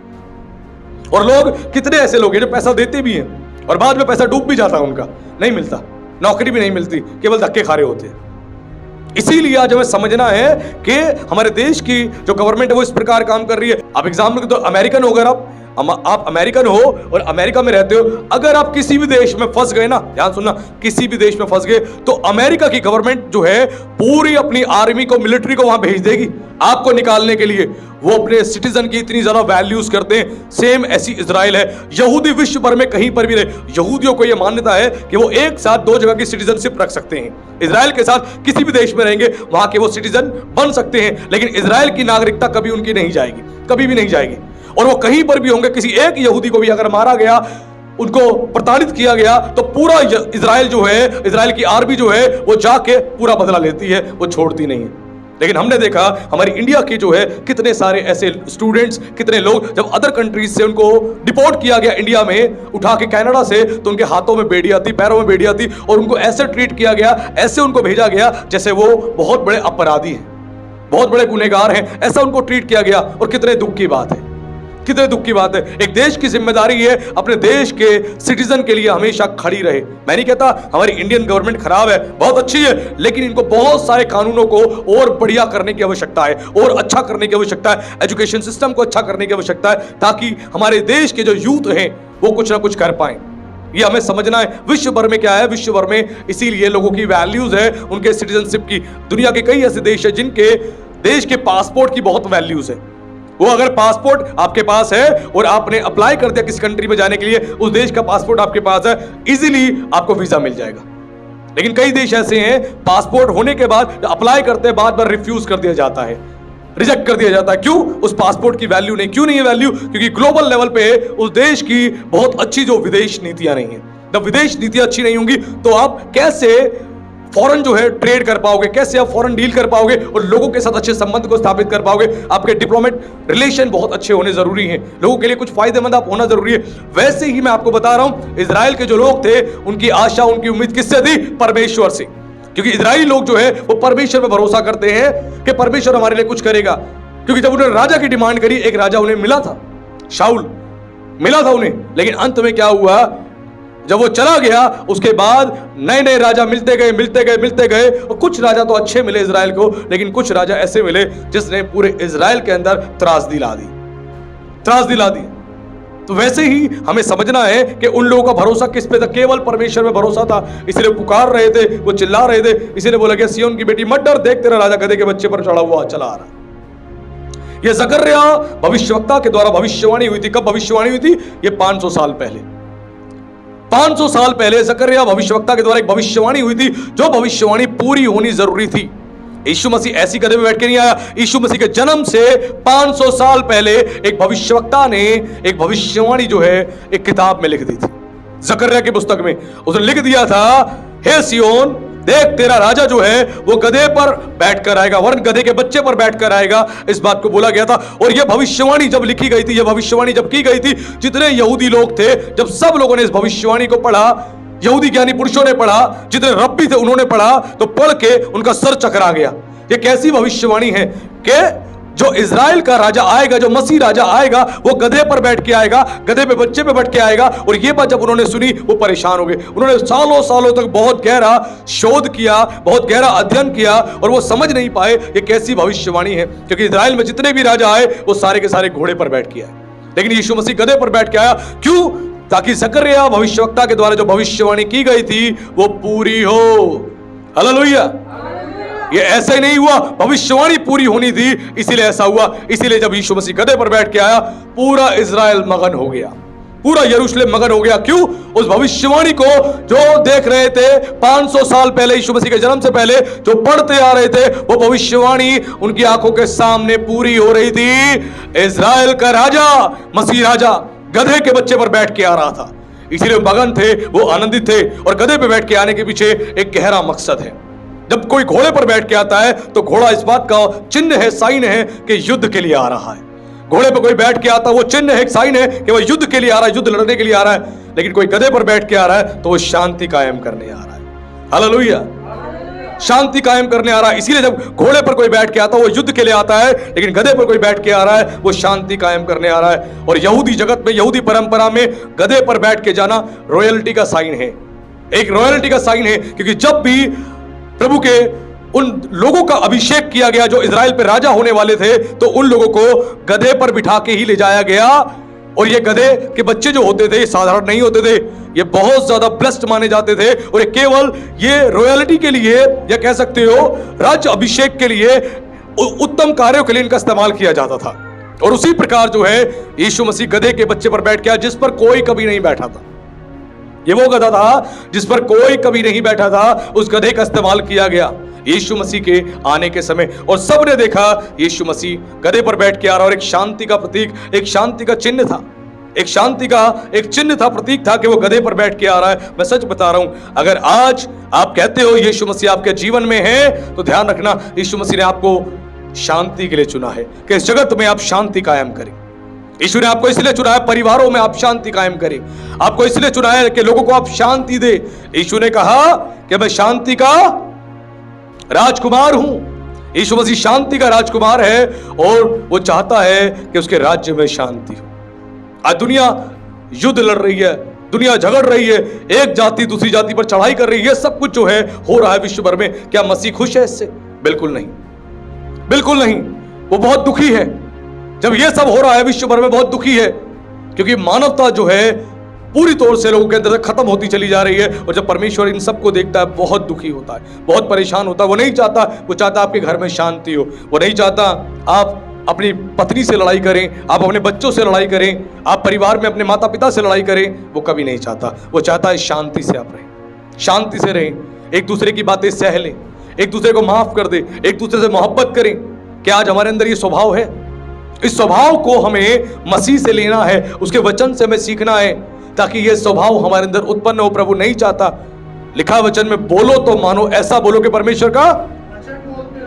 A: और लोग, कितने ऐसे लोग हैं जो पैसा देते भी हैं और बाद में पैसा डूब भी जाता है, उनका नहीं मिलता, नौकरी भी नहीं मिलती, केवल धक्के खा रहे होते हैं। इसीलिए आज हमें समझना है कि हमारे देश की जो गवर्नमेंट है वो इस प्रकार काम कर रही है। आप एग्जाम्पल तो अमेरिकन हो, अगर आप अमेरिकन हो और अमेरिका में रहते हो, अगर आप किसी भी देश में फंस गए ना, ध्यान सुनना, किसी भी देश में फंस गए तो अमेरिका की गवर्नमेंट जो है पूरी अपनी आर्मी को, मिलिट्री को वहां भेज देगी आपको निकालने के लिए। वो अपने सिटीजन की इतनी ज्यादा वैल्यूज करते हैं। सेम ऐसी इजराइल है। यहूदी विश्व भर में कहीं पर भी रहे, यहूदियों को यह मान्यता है कि वो एक साथ 2 जगह की सिटीजनशिप रख सकते हैं। इजराइल के साथ किसी भी देश में रहेंगे, वहां के वो सिटीजन बन सकते हैं, लेकिन इजराइल की नागरिकता कभी उनकी नहीं जाएगी, कभी भी नहीं जाएगी। और वो कहीं पर भी होंगे, किसी एक यहूदी को भी अगर मारा गया, उनको प्रताड़ित किया गया, तो पूरा इजराइल जो है, इजराइल की आर्मी जो है, वो जाके पूरा बदला लेती है, वो छोड़ती नहीं है। लेकिन हमने देखा हमारी इंडिया के जो है कितने सारे ऐसे स्टूडेंट्स, कितने लोग जब अदर कंट्रीज से उनको डिपोर्ट किया गया इंडिया में, उठा के कनाडा से, तो उनके हाथों में बेड़ियां थी, पैरों में बेड़ियां थी और उनको ऐसे ट्रीट किया गया, ऐसे उनको भेजा गया जैसे वो बहुत बड़े अपराधी हैं, बहुत बड़े गुनहगार हैं, ऐसा उनको ट्रीट किया गया। और कितने दुख की बात है, कितने दुख की बात है। एक देश की जिम्मेदारी है अपने देश के सिटीजन के लिए हमेशा खड़ी रहे। मैं नहीं कहता हमारी इंडियन गवर्नमेंट खराब है, बहुत अच्छी है, लेकिन इनको बहुत सारे कानूनों को और बढ़िया करने की आवश्यकता है, और अच्छा करने की आवश्यकता है, एजुकेशन सिस्टम को अच्छा करने की आवश्यकता है, ताकि हमारे देश के जो यूथ हैं वो कुछ ना कुछ कर पाए। ये हमें समझना है। विश्व भर में क्या है, विश्व भर में इसीलिए लोगों की वैल्यूज है, उनके सिटीजनशिप की। दुनिया के कई ऐसे देश है जिनके देश के पासपोर्ट की बहुत वैल्यूज है। वो अगर पासपोर्ट आपके पास है और आपने अप्लाई कर दिया किसी कंट्री में जाने के लिए, उस देश का पासपोर्ट आपके पास है, इजीली आपको वीजा मिल जाएगा। लेकिन कई देश ऐसे हैं, पासपोर्ट होने के बाद अप्लाई करते हैं, बार-बार रिफ्यूज कर दिया जाता है, रिजेक्ट कर दिया जाता है। क्यों? उस पासपोर्ट की वैल्यू नहीं। क्यों नहीं है वैल्यू? क्योंकि ग्लोबल लेवल पे उस देश की बहुत अच्छी जो विदेश नीतियां नहीं है। जब विदेश नीतियां अच्छी नहीं होंगी तो आप कैसे फॉरेन जो है ट्रेड कर पाओगे, कैसे आप फॉरेन डील कर पाओगे और लोगों के साथ अच्छे संबंध को स्थापित कर पाओगे। आपके डिप्लोमेट रिलेशन बहुत अच्छे होने जरूरी हैं, लोगों के लिए कुछ फायदेमंद आप होना जरूरी है। वैसे ही मैं आपको बता रहा हूं, इजराइल के जो लोग थे उनकी आशा, उनकी उम्मीद किससे थी? परमेश्वर से। क्योंकि इजरायली लोग जो है वो परमेश्वर पर भरोसा करते हैं कि परमेश्वर हमारे लिए कुछ करेगा। क्योंकि जब उन्होंने राजा की डिमांड करी, एक राजा उन्हें मिला था, शाऊल, मिला था उन्हें, लेकिन अंत में क्या हुआ, जब वो चला गया उसके बाद नए नए राजा मिलते गए और कुछ राजा तो अच्छे मिले इजराइल को, लेकिन कुछ राजा ऐसे मिले जिसने पूरे इजराइल के अंदर त्रासदी ला दी। तो वैसे ही हमें समझना है कि उन लोगों का भरोसा किस पे था, केवल परमेश्वर में भरोसा था, इसलिए पुकार रहे थे, वो चिल्ला रहे थे, इसीलिए बोला गया सिय्योन की बेटी मत डर, देख तेरा राजा गधे के बच्चे पर चढ़ा हुआ चला आ रहा। ये जकर्या भविष्यवक्ता के द्वारा भविष्यवाणी हुई थी। कब भविष्यवाणी हुई थी? ये 500 साल पहले। 500 साल पहले जकर्या भविष्यवक्ता के द्वारा एक भविष्यवाणी हुई थी, जो भविष्यवाणी पूरी होनी जरूरी थी। यीशु मसीह ऐसी गधे में बैठ के नहीं आया। यीशु मसीह के जन्म से 500 साल पहले एक भविष्यवक्ता ने एक भविष्यवाणी जो है एक किताब में लिख दी थी, जकर्या की पुस्तक में। उसने लिख दिया था, हे सिय्योन देख तेरा राजा जो है वो गधे पर बैठकर आएगा, वरन गधे के बच्चे पर बैठकर आएगा। इस बात को बोला गया था। और यह भविष्यवाणी जब लिखी गई थी, यह भविष्यवाणी जब की गई थी, जितने यहूदी लोग थे, जब सब लोगों ने इस भविष्यवाणी को पढ़ा, यहूदी ज्ञानी पुरुषों ने पढ़ा, जितने रब्बी थे उन्होंने पढ़ा, तो पढ़ के उनका सर चकरा गया। ये कैसी भविष्यवाणी है कि जो इजराइल का राजा आएगा, जो मसीह राजा आएगा, वो गधे पर बैठ के आएगा, गधे पे बच्चे पे बैठ के आएगा। और ये बात जब उन्होंने सुनी वो परेशान हो गए। उन्होंने सालों सालों तक बहुत गहरा शोध किया, बहुत गहरा अध्ययन किया, और वो समझ नहीं पाए ये कैसी भविष्यवाणी है, क्योंकि इजराइल में जितने भी राजा आए वो सारे के सारे घोड़े पर बैठ के आए, लेकिन यीशु मसीह गधे पर बैठ के आया। क्यों? ताकि जकर्या भविष्यवक्ता के द्वारा जो भविष्यवाणी की गई थी वो पूरी हो। हालेलुया। ये ऐसे नहीं हुआ, भविष्यवाणी पूरी होनी थी, इसीलिए ऐसा हुआ। इसीलिए जब यीशु मसीह गधे पर बैठ के आया, पूरा इजराइल मगन हो गया, पूरा यरूशलेम मगन हो गया। क्यों? उस भविष्यवाणी को जो देख रहे थे 500 साल पहले, यीशु मसीह के जन्म से पहले जो पढ़ते आ रहे थे, वो भविष्यवाणी उनकी आंखों के सामने पूरी हो रही थी। इजराइल का राजा, मसीह राजा गधे के बच्चे पर बैठ के आ रहा था, इसीलिए मगन थे, वो आनंदित थे। और गधे पर बैठ के आने के पीछे एक गहरा मकसद है। जब कोई घोड़े पर बैठ के आता है तो घोड़ा इस बात का चिन्ह है, साइन है कि युद्ध के लिए आ रहा है। घोड़े पर कोई बैठ के आता, वो चिन्ह है, साइन है कि वो युद्ध के लिए आ रहा है, युद्ध लड़ने के लिए आ रहा है। लेकिन कोई गधे पर बैठ के आ रहा है तो वो शांति कायम करने आ रहा है। हालेलुया। शांति कायम करने आ रहा है। इसीलिए जब घोड़े पर कोई बैठ के आता है वो युद्ध के लिए आता है, लेकिन गधे पर कोई बैठ के आ रहा है वो शांति कायम करने आ रहा है। और यहूदी जगत में, यहूदी परंपरा में गधे पर बैठ के जाना रॉयल्टी का साइन है, एक रॉयल्टी का साइन है। क्योंकि जब भी प्रभु के उन लोगों का अभिषेक किया गया जो इजराइल पे राजा होने वाले थे, तो उन लोगों को गधे पर बिठा के ही ले जाया गया। और ये गधे के बच्चे जो होते थे साधारण नहीं होते थे, ये बहुत ज्यादा ब्लेस्ड माने जाते थे। और ये केवल ये रॉयल्टी के लिए, या कह सकते हो राज्य अभिषेक के लिए, उत्तम कार्यों के लिए इनका इस्तेमाल किया जाता था। और उसी प्रकार जो है यीशु मसीह गधे के बच्चे पर बैठ गया, जिस पर कोई कभी नहीं बैठा था। ये वो गधा था जिस पर कोई कभी नहीं बैठा था, उस गधे का इस्तेमाल किया गया यीशु मसीह के आने के समय। और सबने देखा यीशु मसीह गधे पर बैठ के आ रहा, और एक शांति का प्रतीक, एक शांति का चिन्ह था, एक शांति का एक चिन्ह था, प्रतीक था कि वो गधे पर बैठ के आ रहा है। मैं सच बता रहा हूं, अगर आज आप कहते हो यीशु मसीह आपके जीवन में है, तो ध्यान रखना यीशु मसीह ने आपको शांति के लिए चुना है कि इस जगत में आप शांति कायम करें। यीशु ने आपको इसलिए चुना है परिवारों में आप शांति कायम करें, आपको इसलिए चुना है कि लोगों को आप शांति दे। यीशु ने कहा कि मैं शांति का राजकुमार हूं। यीशु मसीह शांति का राजकुमार है, और वो चाहता है कि उसके राज्य में शांति हो। आज दुनिया युद्ध लड़ रही है, दुनिया झगड़ रही है, एक जाति दूसरी जाति पर चढ़ाई कर रही है, ये सब कुछ जो है हो रहा है विश्व भर में। क्या मसीह खुश है इससे? बिल्कुल नहीं, बिल्कुल नहीं। वो बहुत दुखी है जब ये सब हो रहा है, विश्व भर में बहुत दुखी है, क्योंकि मानवता जो है पूरी तौर से लोगों के अंदर से खत्म होती चली जा रही है। और जब परमेश्वर इन सबको देखता है बहुत दुखी होता है, बहुत परेशान होता है। वो नहीं चाहता, वो चाहता आपके घर में शांति हो। वो नहीं चाहता आप अपनी पत्नी से लड़ाई करें, आप अपने बच्चों से लड़ाई करें, आप परिवार में अपने माता पिता से लड़ाई करें। वो कभी नहीं चाहता। वो चाहता है शांति से आप रहें, शांति से रहें, एक दूसरे की बातें सह लें, एक दूसरे को माफ कर दे, एक दूसरे से मोहब्बत करें। क्या आज हमारे अंदर ये स्वभाव है? इस स्वभाव को हमें मसीह से लेना है, उसके वचन से हमें सीखना है, ताकि ये स्वभाव हमारे अंदर उत्पन्न हो। प्रभु नहीं चाहता, लिखा वचन में बोलो तो मानो, ऐसा बोलो कि परमेश्वर का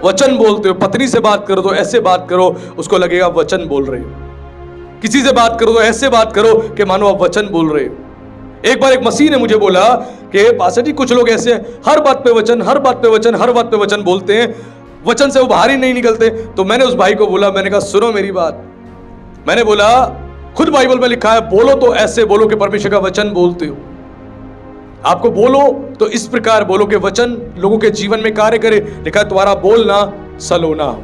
A: वचन बोलते हो। पत्नी से बात करो तो ऐसे बात करो उसको लगेगा वचन बोल रहे हो, किसी से बात करो तो ऐसे बात करो कि मानो आप वचन बोल रहे हो। एक बार एक मसीह ने मुझे बोला कि पास्टर जी कुछ लोग ऐसे हर बात पे वचन, हर बात पे वचन, हर बात पे वचन बोलते हैं, वचन से वो बाहर ही नहीं निकलते। तो मैंने उस भाई को बोला, मैंने कहा सुनो मेरी बात, मैंने बोला खुद बाइबल में लिखा है, बोलो तो ऐसे बोलो कि परमेश्वर का वचन बोलते हो। आपको बोलो तो इस प्रकार बोलो कि वचन लोगों के जीवन में कार्य करे। लिखा है तुम्हारा बोलना सलोना हो,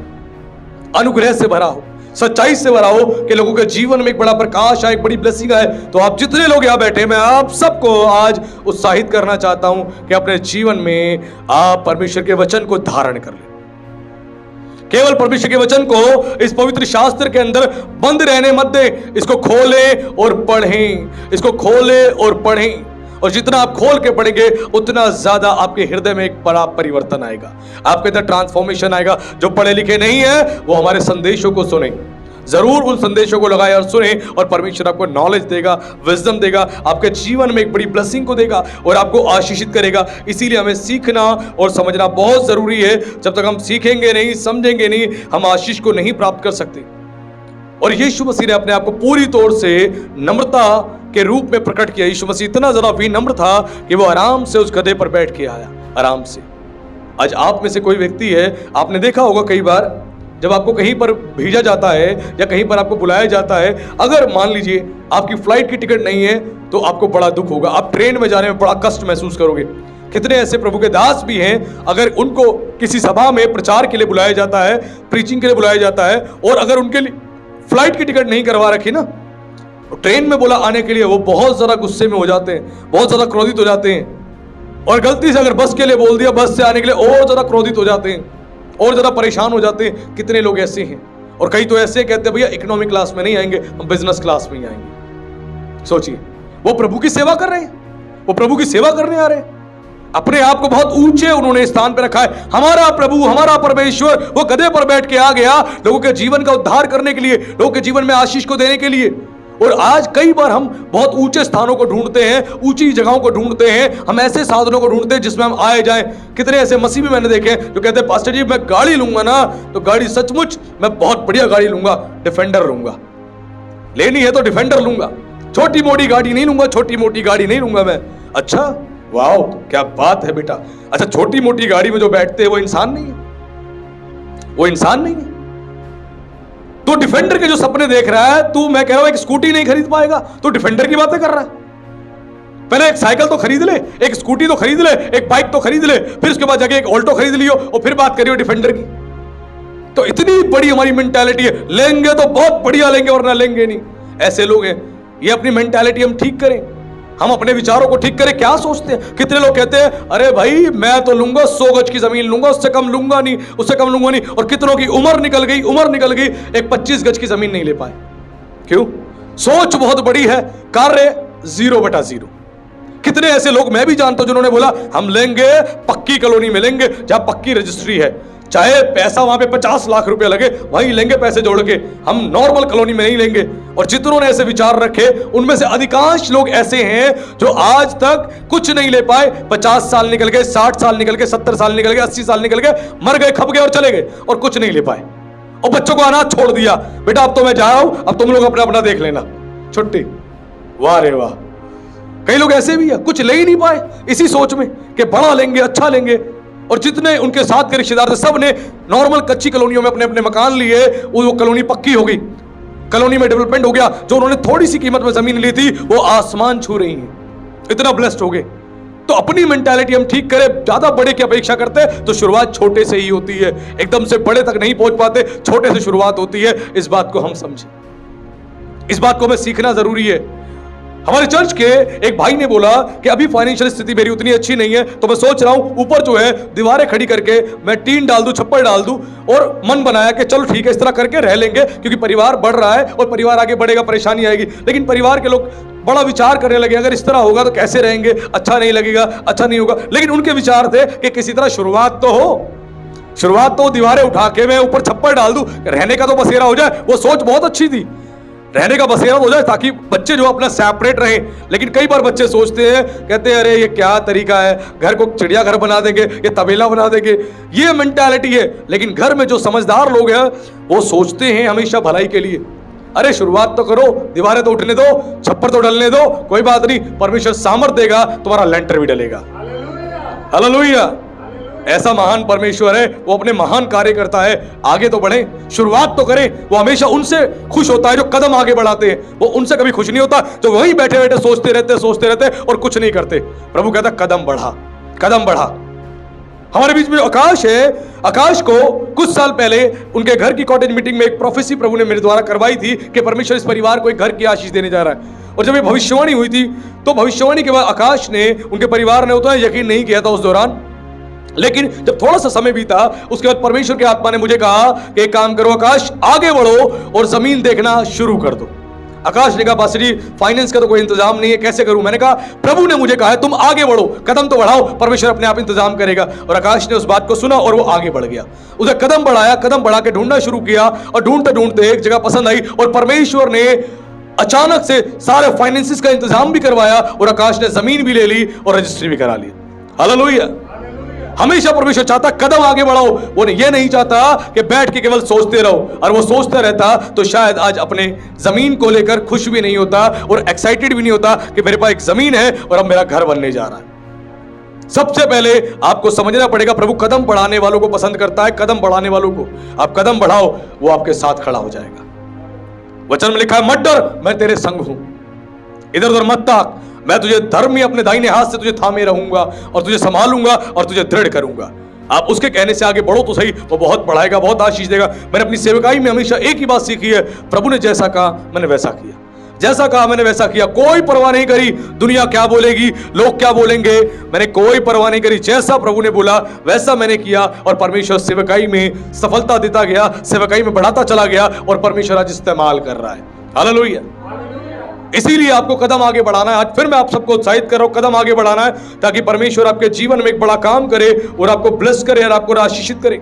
A: अनुग्रह से भरा हो, सच्चाई से भरा हो, कि लोगों के जीवन में एक बड़ा प्रकाश आए, एक बड़ी ब्लेसिंग आए। तो आप जितने लोग यहां बैठे, मैं आप सबको आज उत्साहित करना चाहता हूं कि अपने जीवन में आप परमेश्वर के वचन को धारण कर लें। केवल परमेश्वर के वचन को इस पवित्र शास्त्र के अंदर बंद रहने मत दे, इसको खोलें और पढ़ें, इसको खोलें और पढ़ें। और जितना आप खोल के पढ़ेंगे उतना ज्यादा आपके हृदय में एक बड़ा परिवर्तन आएगा, आपके अंदर ट्रांसफॉर्मेशन आएगा। जो पढ़े लिखे नहीं है वो हमारे संदेशों को सुने, जरूर उन संदेशों को लगाए और सुने, और परमेश्वर आपको नॉलेज देगा, विजडम देगा, आपके जीवन में एक बड़ी ब्लेसिंग को देगा और आपको आशीषित करेगा। इसीलिए हमें सीखना और समझना बहुत जरूरी है। जब तक हम सीखेंगे नहीं, समझेंगे नहीं, हम आशीष को नहीं प्राप्त कर सकते। और यीशु मसीह ने अपने आप को पूरी तौर से नम्रता के रूप में प्रकट किया। यीशु मसीह इतना ज्यादा विनम्र था कि वो आराम से उस गधे पर बैठ के आया, आराम से। आज आप में से कोई व्यक्ति है, आपने देखा होगा कई बार जब आपको कहीं पर भेजा जाता है या कहीं पर आपको बुलाया जाता है, अगर मान लीजिए आपकी फ्लाइट की टिकट नहीं है तो आपको बड़ा दुख होगा, आप ट्रेन में जाने में बड़ा कष्ट महसूस करोगे। कितने ऐसे प्रभु के दास भी हैं, अगर उनको किसी सभा में प्रचार के लिए बुलाया जाता है, प्रीचिंग के लिए बुलाया जाता है, और अगर उनके लिए फ्लाइट की टिकट नहीं करवा रखी ना, ट्रेन में बोला आने के लिए, वो बहुत ज्यादा गुस्से में हो जाते हैं, बहुत ज्यादा क्रोधित हो जाते हैं। और गलती से अगर बस के लिए बोल दिया, बस से आने के लिए और ज्यादा क्रोधित हो जाते हैं, और ज्यादा परेशान हो जाते हैं। कितने लोग ऐसे हैं। और कई तो ऐसे कहते हैं भैया इकोनॉमिक क्लास में नहीं आएंगे, हम बिजनेस क्लास में ही आएंगे। सोचिए, वो प्रभु की सेवा कर रहे हैं, वो प्रभु की सेवा करने आ रहे हैं, अपने आप को बहुत ऊंचे उन्होंने स्थान पर रखा है। हमारा प्रभु, हमारा परमेश्वर वो गधे पर बैठ के आ गया लोगों के जीवन का उद्धार करने के लिए, लोगों के जीवन में आशीष को देने के लिए। और आज कई बार हम बहुत ऊंचे स्थानों को ढूंढते हैं, ऊंची जगहों को ढूंढते हैं, हम ऐसे साधनों को ढूंढते हैं जिसमें हम आए जाएं। कितने ऐसे मसीह भी मैंने देखे जो कहते हैं पास्टर जी मैं गाड़ी लूंगा ना तो गाड़ी सचमुच मैं बहुत बढ़िया गाड़ी लूंगा, डिफेंडर लूंगा, लेनी है तो डिफेंडर लूंगा, छोटी मोटी गाड़ी नहीं लूंगा, छोटी मोटी गाड़ी नहीं लूंगा मैं। अच्छा, वाह क्या बात है बेटा। अच्छा, छोटी मोटी गाड़ी में जो बैठते हैं वो इंसान नहीं है, वो इंसान नहीं है। तो डिफेंडर के जो सपने देख रहा है तू, मैं कह रहा हूं एक स्कूटी नहीं खरीद पाएगा तो डिफेंडर की बातें कर रहा है। पहले एक साइकिल तो खरीद ले, एक स्कूटी तो खरीद ले, एक बाइक तो खरीद ले, फिर उसके बाद जाके एक ऑल्टो खरीद लियो और फिर बात करियो डिफेंडर की। तो इतनी बड़ी हमारी मेंटालिटी है, लेंगे तो बहुत बढ़िया लेंगे वरना लेंगे नहीं। ऐसे लोग हैं। ये अपनी मेंटालिटी हम ठीक करें, हम अपने विचारों को ठीक करें। क्या सोचते हैं? कितने लोग कहते हैं अरे भाई मैं तो लूंगा 100 गज की जमीन लूंगा, उससे कम लूंगा नहीं, उससे कम लूंगा नहीं। और कितनों की उम्र निकल गई, एक 25 गज की जमीन नहीं ले पाए। क्यों? सोच बहुत बड़ी है, कार्य 0/0। कितने ऐसे लोग मैं भी जानता हूं जिन्होंने बोला हम लेंगे पक्की कॉलोनी में लेंगे जहां पक्की रजिस्ट्री है, चाहे पैसा वहां पे 50 लाख रुपए लगे वहीं लेंगे पैसे जोड़ के, हम नॉर्मल कॉलोनी में नहीं लेंगे। और जितनों ने ऐसे विचार रखे उनमें से अधिकांश लोग ऐसे हैं जो आज तक कुछ नहीं ले पाए। 50 साल निकल गए, 60 साल निकल गए, 70 साल निकल गए, 80 साल निकल गए, मर गए, खप गए और चले गए और कुछ नहीं ले पाए। और बच्चों को अनाथ छोड़ दिया, बेटा अब तो मैं जा रहा हूं, अब तुम लोग अपना अपना देख लेना, छुट्टी। वाह रे वाह। कई लोग ऐसे भी है कुछ ले ही नहीं पाए इसी सोच में कि बड़ा लेंगे, अच्छा लेंगे। और जितने उनके साथ के रिश्तेदार थे सब ने नॉर्मल कच्ची कॉलोनियों में अपने अपने मकान लिए, वो कॉलोनी पक्की हो गई, कॉलोनी में डेवलपमेंट हो गया। जो उन्होंने थोड़ी सी कीमत में जमीन ली थी वो आसमान छू रही है, इतना ब्लेस्ड हो गए। तो अपनी मेंटालिटी हम ठीक करें। ज्यादा बड़े की अपेक्षा करते तो शुरुआत छोटे से ही होती है, एकदम से बड़े तक नहीं पहुंच पाते, छोटे से शुरुआत होती है। इस बात को हम समझें, इस बात को हमें सीखना जरूरी है। हमारे चर्च के एक भाई ने बोला कि अभी फाइनेंशियल स्थिति मेरी उतनी अच्छी नहीं है, तो मैं सोच रहा हूं ऊपर जो है दीवारें खड़ी करके मैं टीन डाल दूं, छप्पर डाल दूं। और मन बनाया कि चलो ठीक है इस तरह करके रह लेंगे, क्योंकि परिवार बढ़ रहा है और परिवार आगे बढ़ेगा, परेशानी आएगी। लेकिन परिवार के लोग बड़ा विचार करने लगे, अगर इस तरह होगा तो कैसे रहेंगे, अच्छा नहीं लगेगा, अच्छा नहीं होगा। लेकिन उनके विचार थे कि किसी तरह शुरुआत तो हो, शुरुआत तो दीवारें उठा के मैं ऊपर छप्पर डाल दूं, रहने का तो बसेरा हो जाए। वो सोच बहुत अच्छी थी, रहने का बसेरा हो जाए ताकि बच्चे जो अपना सेपरेट रहे। लेकिन कई बार बच्चे सोचते हैं, कहते हैं अरे ये क्या तरीका है, घर को चिड़ियाघर बना देंगे, ये तबेला बना देंगे, ये मेंटालिटी है। लेकिन घर में जो समझदार लोग हैं वो सोचते हैं हमेशा भलाई के लिए। अरे शुरुआत तो करो, दीवारें तो उठने दो, छप्पर तो डलने दो, कोई बात नहीं, परमेश्वर सामर्थ देगा, तुम्हारा लेंटर भी डलेगा। हालेलुया। ऐसा महान परमेश्वर है, वो अपने महान कार्य करता है। आगे तो बढ़े, शुरुआत तो करें। वो हमेशा उनसे खुश होता है जो कदम आगे बढ़ाते हैं। वो उनसे कभी खुश नहीं होता जो वहीं बैठे बैठे सोचते रहते और कुछ नहीं करते। प्रभु कहता कदम बढ़ा, कदम बढ़ा। हमारे बीच में आकाश है। आकाश को कुछ साल पहले उनके घर की कॉटेज मीटिंग में एक प्रोफेसी प्रभु ने मेरे द्वारा करवाई थी कि परमेश्वर इस परिवार को एक घर की आशीष देने जा रहा है। और जब ये भविष्यवाणी हुई थी तो भविष्यवाणी के बाद आकाश ने, उनके परिवार ने उतना यकीन नहीं किया था उस दौरान। लेकिन जब थोड़ा सा समय बीता उसके बाद परमेश्वर के आत्मा ने मुझे कहा कि एक काम करो आकाश, आगे बढ़ो और जमीन देखना शुरू कर दो। आकाश ने कहा पास्टर जी फाइनेंस का तो कोई इंतजाम नहीं है, कैसे करूं? मैंने कहा प्रभु ने मुझे कहा है तुम आगे बढ़ो, कदम तो बढ़ाओ, परमेश्वर अपने आप इंतजाम करेगा। और आकाश ने उस बात को सुना और वो आगे बढ़ गया। उसे कदम बढ़ाया, कदम बढ़ा के ढूंढना शुरू किया और ढूंढते ढूंढते एक जगह पसंद आई और परमेश्वर ने अचानक से सारे फाइनेंसिस का इंतजाम भी करवाया और आकाश ने जमीन भी ले ली और रजिस्ट्री भी करा ली। हालेलुया। हमेशा परमेश्वर चाहता कदम आगे बढ़ाओ। वो ये नहीं चाहता कि बैठ के केवल सोचते रहो। और वो सोचता रहता तो शायद आज अपने जमीन को लेकर खुश भी नहीं होता और एक्साइटेड भी नहीं होता कि मेरे पास एक जमीन है और अब मेरा घर बनने जा रहा है। सबसे पहले आपको समझना पड़ेगा प्रभु कदम बढ़ाने वालों को पसंद करता है। कदम बढ़ाने वालों को आप कदम बढ़ाओ, वो आपके साथ खड़ा हो जाएगा। वचन में लिखा है मत डर, मैं तेरे संग हूं, इधर उधर मत ताक, मैं तुझे धर्मी अपने दाहिने हाथ से तुझे थामे रहूंगा और तुझे संभालूंगा और तुझे दृढ़ करूंगा। आप उसके कहने से आगे बढ़ो तो सही, वो बहुत बढ़ाएगा, बहुत आशीष देगा। मैंने अपनी सेवकाई में हमेशा एक ही बात सीखी है, प्रभु ने जैसा कहा मैंने वैसा किया, जैसा कहा मैंने वैसा किया। कोई परवाह नहीं करी दुनिया क्या बोलेगी, लोग क्या बोलेंगे, मैंने कोई परवाह नहीं करी। जैसा प्रभु ने बोला वैसा मैंने किया और परमेश्वर सेवकाई में सफलता देता गया, सेवकाई में बढ़ाता चला गया और परमेश्वर आज इस्तेमाल कर रहा है। हालेलुया। इसीलिए आपको कदम आगे बढ़ाना है। आज फिर मैं आप सबको उत्साहित कर रहा हूं, कदम आगे बढ़ाना है ताकि परमेश्वर आपके जीवन में एक बड़ा काम करे और आपको ब्लेस करे और आपको आशीषित करे।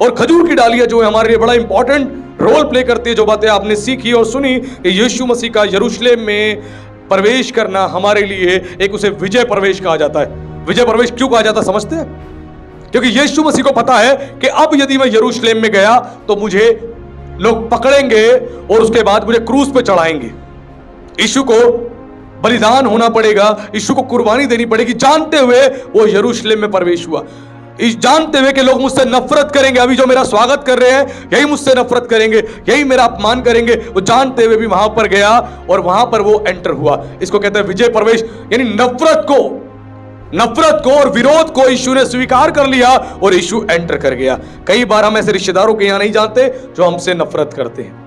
A: और खजूर की डालियां जो है हमारे लिए बड़ा इंपॉर्टेंट रोल प्ले करती है। जो बातें आपने सीखी और सुनी कि यीशु मसीह का यरूशलेम में प्रवेश करना हमारे लिए एक उसे विजय प्रवेश कहा जाता है। विजय प्रवेश क्यों कहा जाता है समझते हैं? क्योंकि यीशु मसीह को पता है कि अब यदि मैं यरूशलेम में गया तो मुझे लोग पकड़ेंगे और उसके बाद मुझे क्रूस पे चढ़ाएंगे। यीशु को बलिदान होना पड़ेगा, यीशु को कुर्बानी देनी पड़ेगी। जानते हुए वो यरूशलेम में प्रवेश हुआ, इस जानते हुए कि लोग मुझसे नफरत करेंगे, अभी जो मेरा स्वागत कर रहे हैं यही मुझसे नफरत करेंगे, यही मेरा अपमान करेंगे। वो जानते हुए भी वहां पर गया और वहां पर वो एंटर हुआ। इसको कहते हैं विजय प्रवेश। यानी नफरत को और विरोध को यीशु ने स्वीकार कर लिया और यीशु एंटर कर गया। कई बार हम ऐसे रिश्तेदारों के यहां नहीं जानते जो हमसे नफरत करते हैं,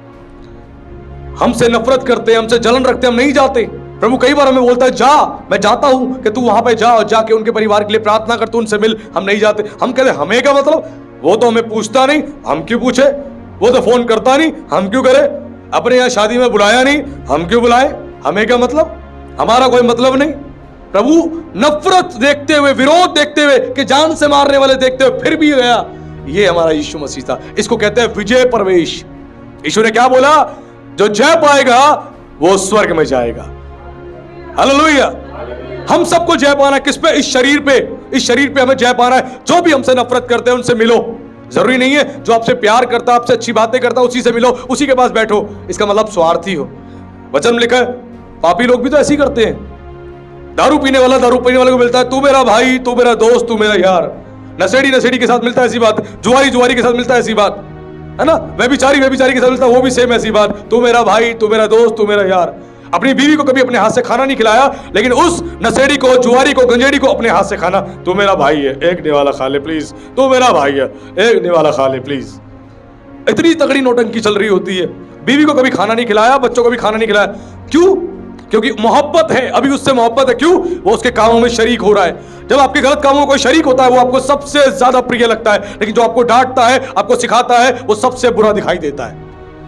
A: हमसे नफरत करते हैं, हमसे जलन रखते हैं, हम नहीं जाते। प्रभु कई बार हमें बोलता है जा, मैं जाता हूं कि तू वहां पे जा और जाके उनके परिवार के लिए प्रार्थना कर, तू उनसे मिल। हम नहीं जाते। हम कहते हमें क्या मतलब, वो तो हमें पूछता नहीं, हम क्यों पूछे, वो तो फोन करता नहीं, हम क्यों करे, अपने यहां शादी में बुलाया नहीं, हम क्यों बुलाए, हमें क्या मतलब, हमारा कोई मतलब नहीं। प्रभु नफरत देखते हुए, विरोध देखते हुए कि जान से मारने वाले देखते हुए फिर भी गया। ये हमारा यीशु मसीह था। इसको कहते हैं विजय प्रवेश। यीशु ने क्या बोला, जो जय पाएगा वो स्वर्ग में जाएगा। हालेलुया। हम सबको जय पाना किस पे, इस शरीर पे। इस शरीर पे हमें जय पाना है। जो भी हमसे नफरत करते हैं उनसे मिलो। जरूरी नहीं है जो आपसे प्यार करता, आपसे अच्छी बातें करता, उसी से मिलो, उसी के पास बैठो। इसका मतलब स्वार्थी हो। वचन में लिखा है पापी लोग भी तो ऐसे ही करते हैं। दारू पीने वाला दारू पीने वाले को मिलता है तू मेरा भाई, तू मेरा दोस्त, तू मेरा यार। नशेड़ी के साथ मिलता है ऐसी बात, जुआरी के साथ मिलता है ऐसी बात, है ना। व्यभिचारी के साथ मिलता है वो भी सेम ऐसी बात, तू मेरा भाई, तू मेरा दोस्त, तू मेरा यार। अपनी बीवी को कभी अपने हाथ से खाना नहीं खिलाया, लेकिन उस नशेड़ी को, जुआरी को, गंजेड़ी को अपने हाथ से खाना, तू मेरा भाई है, एक निवाला खा ले प्लीज, तू मेरा भाई है, एक निवाला खा ले प्लीज। इतनी तगड़ी नौटंकी चल रही होती है। बीवी को कभी खाना नहीं खिलाया, बच्चों को भी खाना नहीं खिलाया। क्यों? क्योंकि मोहब्बत है, अभी उससे मोहब्बत है। क्यों? वो उसके कामों में शरीक हो रहा है। जब आपके गलत कामों में कोई शरीक होता है वो आपको सबसे ज्यादा प्रिय लगता है, लेकिन जो आपको डांटता है, आपको सिखाता है, वो सबसे बुरा दिखाई देता है।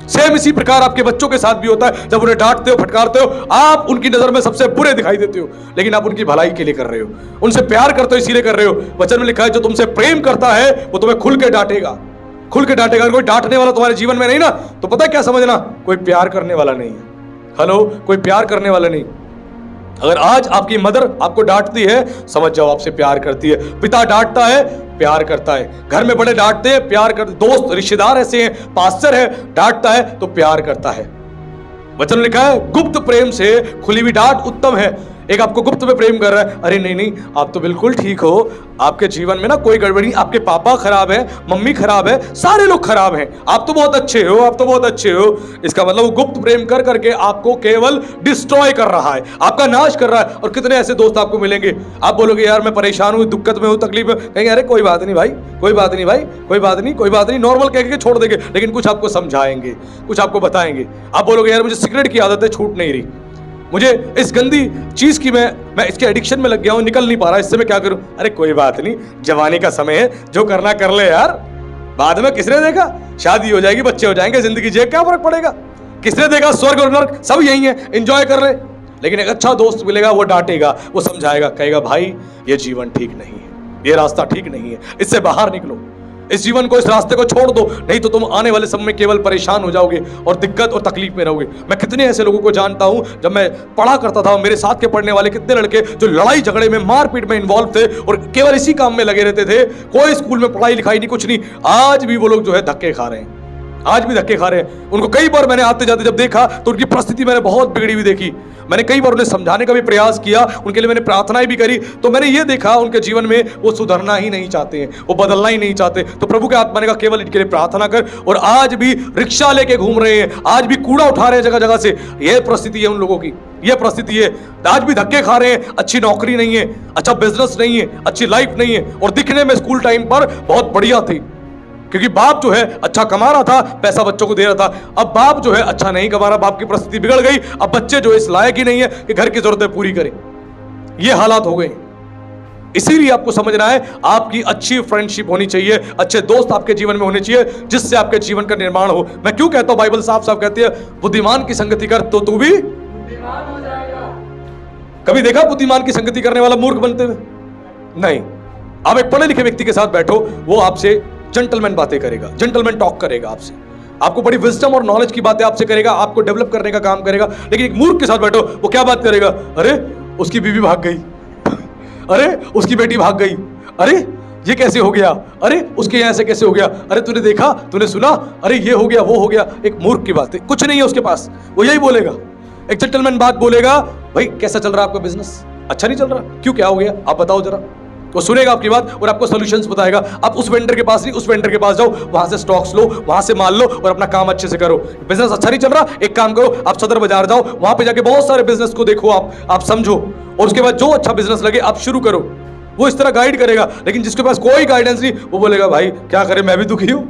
A: सेम इसी प्रकार आपके बच्चों के साथ भी होता है। जब उन्हें डांटते हो, फटकारते हो, आप उनकी नजर में सबसे बुरे दिखाई देते हो, लेकिन आप उनकी भलाई के लिए कर रहे हो, उनसे प्यार करते हो इसीलिए कर रहे हो। वचन में लिखा है जो तुमसे प्रेम करता है वो तुम्हें खुल के डांटेगा, खुल के डांटेगा। अगर कोई डांटने वाला तुम्हारे जीवन में नहीं ना, तो पता है क्या समझना, कोई प्यार करने वाला नहीं है। हेलो, कोई प्यार करने वाला नहीं। अगर आज आपकी मदर आपको डांटती है, समझ जाओ आपसे प्यार करती है। पिता डांटता है, प्यार करता है। घर में बड़े डांटते हैं, प्यार करते। दोस्त रिश्तेदार ऐसे हैं, पास्टर है, डांटता है तो प्यार करता है। वचन लिखा है गुप्त प्रेम से खुली हुई डांट उत्तम है। एक आपको गुप्त में प्रेम कर रहा है, अरे नहीं नहीं आप तो बिल्कुल ठीक हो, आपके जीवन में ना कोई गड़बड़ी, आपके पापा खराब है, मम्मी खराब है, सारे लोग खराब हैं, आप तो बहुत अच्छे हो, आप तो बहुत अच्छे हो। इसका मतलब वो गुप्त प्रेम कर करके आपको केवल डिस्ट्रॉय कर रहा है, आपका नाश कर रहा है। और कितने ऐसे दोस्त आपको मिलेंगे, आप बोलोगे यार मैं परेशान हूं, दिक्कत में हूं, तकलीफ में, कहेंगे अरे कोई बात नहीं भाई, कोई बात नहीं भाई, कोई बात नहीं, कोई बात नहीं, नॉर्मल कह के छोड़ देंगे, लेकिन कुछ आपको समझाएंगे, कुछ आपको बताएंगे। आप बोलोगे यार मुझे सिगरेट की आदत है, छूट नहीं रही, मुझे इस गंदी चीज की मैं इसके एडिक्शन में लग गया हूं, निकल नहीं पा रहा, इससे मैं क्या करूं? अरे कोई बात नहीं, जवानी का समय है, जो करना कर ले यार, बाद में किसने देखा, शादी हो जाएगी, बच्चे हो जाएंगे, जिंदगी जिए, क्या फर्क पड़ेगा, किसने देखा, स्वर्ग और नरक सब यही है, एंजॉय कर ले। लेकिन एक अच्छा दोस्त मिलेगा, वो डांटेगा, वो समझाएगा, कहेगा भाई ये जीवन ठीक नहीं है, ये रास्ता ठीक नहीं है, इससे बाहर निकलो, इस जीवन को, इस रास्ते को छोड़ दो, नहीं तो तुम आने वाले समय में केवल परेशान हो जाओगे और दिक्कत और तकलीफ में रहोगे। मैं कितने ऐसे लोगों को जानता हूं, जब मैं पढ़ा करता था, मेरे साथ के पढ़ने वाले कितने लड़के जो लड़ाई झगड़े में, मारपीट में इन्वॉल्व थे और केवल इसी काम में लगे रहते थे, कोई स्कूल में पढ़ाई लिखाई नहीं, कुछ नहीं, आज भी वो लोग जो है धक्के खा रहे हैं, आज भी धक्के खा रहे हैं। उनको कई बार मैंने आते जाते जब देखा तो उनकी परिस्थिति मैंने बहुत बिगड़ी हुई देखी, मैंने कई बार उन्हें समझाने का भी प्रयास किया, उनके लिए मैंने प्रार्थनाएं भी करी, तो मैंने ये देखा उनके जीवन में वो सुधरना ही नहीं चाहते हैं, वो बदलना ही नहीं चाहते। तो प्रभु के आत्मा ने कहा केवल इनके लिए प्रार्थना कर, और आज भी रिक्शा लेके घूम रहे हैं, आज भी कूड़ा उठा रहे हैं जगह जगह से, यह परिस्थिति है उन लोगों की, यह परिस्थिति है, आज भी धक्के खा रहे हैं, अच्छी नौकरी नहीं है, अच्छा बिजनेस नहीं है, अच्छी लाइफ नहीं है, और दिखने में स्कूल टाइम पर बहुत बढ़िया थी, क्योंकि बाप जो है अच्छा कमा रहा था, पैसा बच्चों को दे रहा था। अब बाप जो है अच्छा नहीं कमा रहा, बाप की परिस्थिति बिगड़ गई, अब बच्चे जो इस लायक ही नहीं है कि घर की जरूरतें पूरी करें, ये हालात हो गए। इसीलिए आपको समझना है, आपकी अच्छी फ्रेंडशिप होनी चाहिए, अच्छे दोस्त आपके जीवन में होने चाहिए, जिससे आपके जीवन का निर्माण हो। मैं क्यों कहता हूं, बाइबल साफ साफ कहती है, बुद्धिमान की संगति कर तो तू भी बुद्धिमान हो जाएगा। कभी देखा बुद्धिमान की संगति करने वाला मूर्ख बनते हुए? नहीं। आप एक पढ़े लिखे व्यक्ति के साथ बैठो, वो आपसे जेंटलमैन बातें करेगा, जेंटलमैन टॉक करेगा आपसे, आपको बड़ी विजडम और नॉलेज की बातें आपसे करेगा, आपको डेवलप करने का काम करेगा। लेकिन एक मूर्ख के साथ बैठो, वो क्या बात करेगा, अरे उसकी बीवी भाग गई, अरे उसकी बेटी भाग गई, अरे ये कैसे हो गया, अरे उसके यहां से कैसे हो गया, अरे तूने देखा, तूने सुना, अरे ये हो गया, वो हो गया। एक मूर्ख की बात है, कुछ नहीं है उसके पास, वो यही बोलेगा। एक जेंटलमैन बात बोलेगा, भाई कैसा चल रहा है आपका बिजनेस, अच्छा नहीं चल रहा, क्यों, क्या हो गया, आप बताओ जरा। वो सुनेगा आपकी बात और आपको सॉल्यूशंस बताएगा। आप उस वेंडर के पास नहीं, उस वेंडर के पास जाओ, वहां से स्टॉक्स लो, वहां से माल लो और अपना काम अच्छे से करो। बिजनेस अच्छा नहीं चल रहा, एक काम करो, आप सदर बाजार जाओ, वहां पे जाके बहुत सारे बिजनेस को देखो, आप समझो, और उसके बाद जो अच्छा बिजनेस लगे आप शुरू करो। वो इस तरह गाइड करेगा। लेकिन जिसके पास कोई गाइडेंस नहीं, वो बोलेगा भाई क्या करें, मैं भी दुखी हूं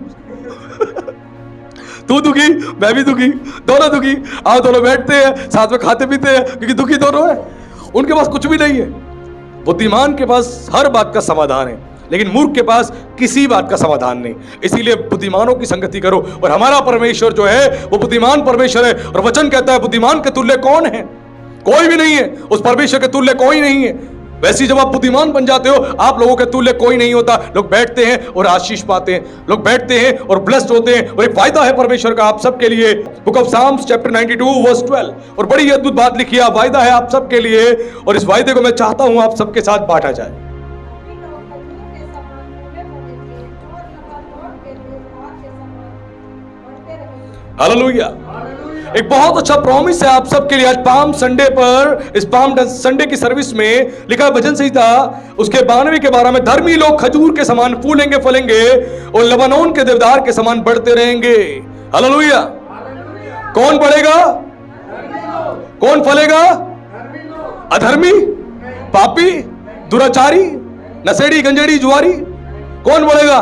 A: तू दुखी, मैं भी दुखी, दोनों दुखी, आओ दोनों बैठते हैं, साथ में खाते पीते हैं, क्योंकि दुखी दोनों है। उनके पास कुछ भी नहीं है। बुद्धिमान के पास हर बात का समाधान है, लेकिन मूर्ख के पास किसी बात का समाधान नहीं। इसीलिए बुद्धिमानों की संगति करो। और हमारा परमेश्वर जो है वो बुद्धिमान परमेश्वर है, और वचन कहता है बुद्धिमान के तुल्य कौन है, कोई भी नहीं है, उस परमेश्वर के तुल्य कोई नहीं है। वैसे ही जब आप बुद्धिमान बन जाते हो, आप लोगों के तुल्य कोई नहीं होता। लोग बैठते हैं और आशीष पाते हैं, लोग बैठते हैं और ब्लेस्ड होते हैं, और एक फायदा है परमेश्वर का आप सबके लिए। Book of Psalms chapter 92 verse 12, और बड़ी अद्भुत बात लिखी है, वायदा है आप सबके लिए, और इस वायदे को मैं चाहता हूं आप सबके साथ बांटा जाए। हालेलुया। एक बहुत अच्छा प्रॉमिस है आप सबके लिए। आज पाम संडे पर, इस पाम संडे की सर्विस में लिखा भजन संहिता उसके 92 के 12 में, धर्मी लोग खजूर के समान फूलेंगे फलेंगे और लबानोन के देवदार के समान बढ़ते रहेंगे। हालेलुया। कौन बढ़ेगा, कौन फलेगा? अधर्मी, पापी, दुराचारी, नशेड़ी, गंजेड़ी, जुआरी, कौन बढ़ेगा?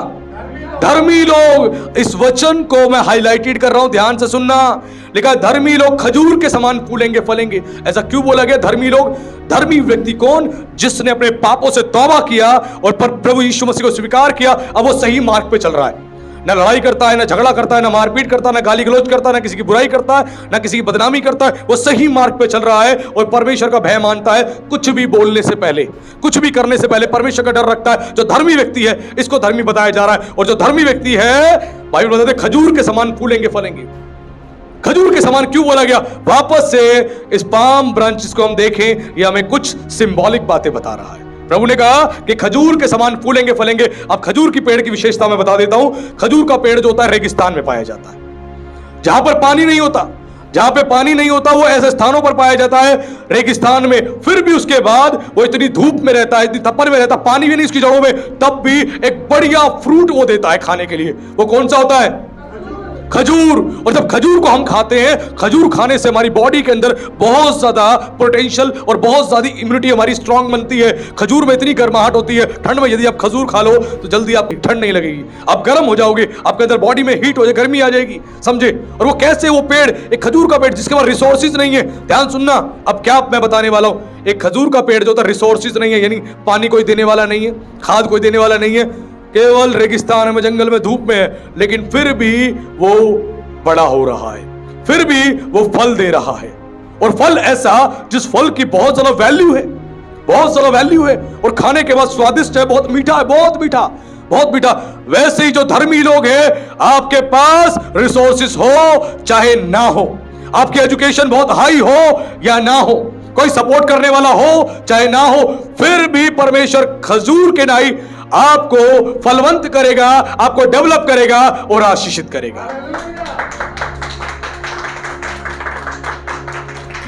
A: धर्मी लोग। इस वचन को मैं हाईलाइटेड कर रहा हूं, ध्यान से सुनना। लिखा धर्मी लोग खजूर के समान फूलेंगे फलेंगे। ऐसा क्यों बोला गया धर्मी लोग? धर्मी व्यक्ति कौन? जिसने अपने पापों से तौबा किया और प्रभु यीशु मसीह को स्वीकार किया, अब वो सही मार्ग पे चल रहा है। ना लड़ाई करता है, ना झगड़ा करता है, ना मारपीट करता है, ना गाली गलौज करता है, ना किसी की बुराई करता है, ना किसी की बदनामी करता है। वो सही मार्ग पे चल रहा है और परमेश्वर का भय मानता है। कुछ भी बोलने से पहले, कुछ भी करने से पहले परमेश्वर का डर रखता है। जो धर्मी व्यक्ति है, इसको धर्मी बताया जा रहा है। और जो धर्मी व्यक्ति है, बाइबल बताते हैं खजूर के समान फूलेंगे फलेंगे। खजूर के समान क्यों बोला गया? वापस से इस पाम ब्रांच जिसको हम देखें, ये हमें कुछ सिंबॉलिक बातें बता रहा है। प्रभु ने कहा कि खजूर के समान फूलेंगे फलेंगे। अब खजूर की पेड़ की विशेषता मैं बता देता हूं। खजूर का पेड़ जो होता है रेगिस्तान में पाया जाता है, जहां पर पानी नहीं होता, जहां पे पानी नहीं होता वो ऐसे स्थानों पर पाया जाता है, रेगिस्तान में। फिर भी उसके बाद वो इतनी धूप में रहता है, इतनी तपन में रहता है, पानी भी नहीं उसकी जड़ों में, तब भी एक बढ़िया फ्रूट वो देता है खाने के लिए। वो कौन सा होता है? खजूर। और जब खजूर को हम खाते हैं, खजूर खाने से हमारी बॉडी के अंदर बहुत ज्यादा पोटेंशियल और बहुत ज्यादा इम्यूनिटी हमारी स्ट्रांग बनती है। खजूर में इतनी गर्माहट होती है, ठंड में यदि आप खजूर खा लो तो जल्दी आपकी ठंड नहीं लगेगी, आप गर्म हो जाओगे, आपके अंदर बॉडी में हीट हो जाए, गर्मी आ जाएगी, समझे। और वो कैसे? वो पेड़, एक खजूर का पेड़ जिसके पास रिसोर्सेज नहीं है, ध्यान सुनना अब क्या मैं बताने वाला हूं। एक खजूर का पेड़ जो होता है रिसोर्सेज नहीं है, यानी पानी कोई देने वाला नहीं है, खाद कोई देने वाला नहीं है, केवल रेगिस्तान में, जंगल में, धूप में है, लेकिन फिर भी वो बड़ा हो रहा है, फिर भी वो फल दे रहा है। और फल ऐसा जिस फल की बहुत ज्यादा वैल्यू है, बहुत ज्यादा वैल्यू है, और खाने के बाद स्वादिष्ट है, बहुत मीठा है, बहुत मीठा, बहुत मीठा। वैसे ही जो धर्मी लोग हैं, आपके पास रिसोर्सेस हो चाहे ना हो, आपकी एजुकेशन बहुत हाई हो या ना हो, कोई सपोर्ट करने वाला हो चाहे ना हो, फिर भी परमेश्वर खजूर के नाई आपको फलवंत करेगा, आपको डेवलप करेगा और आशीषित करेगा।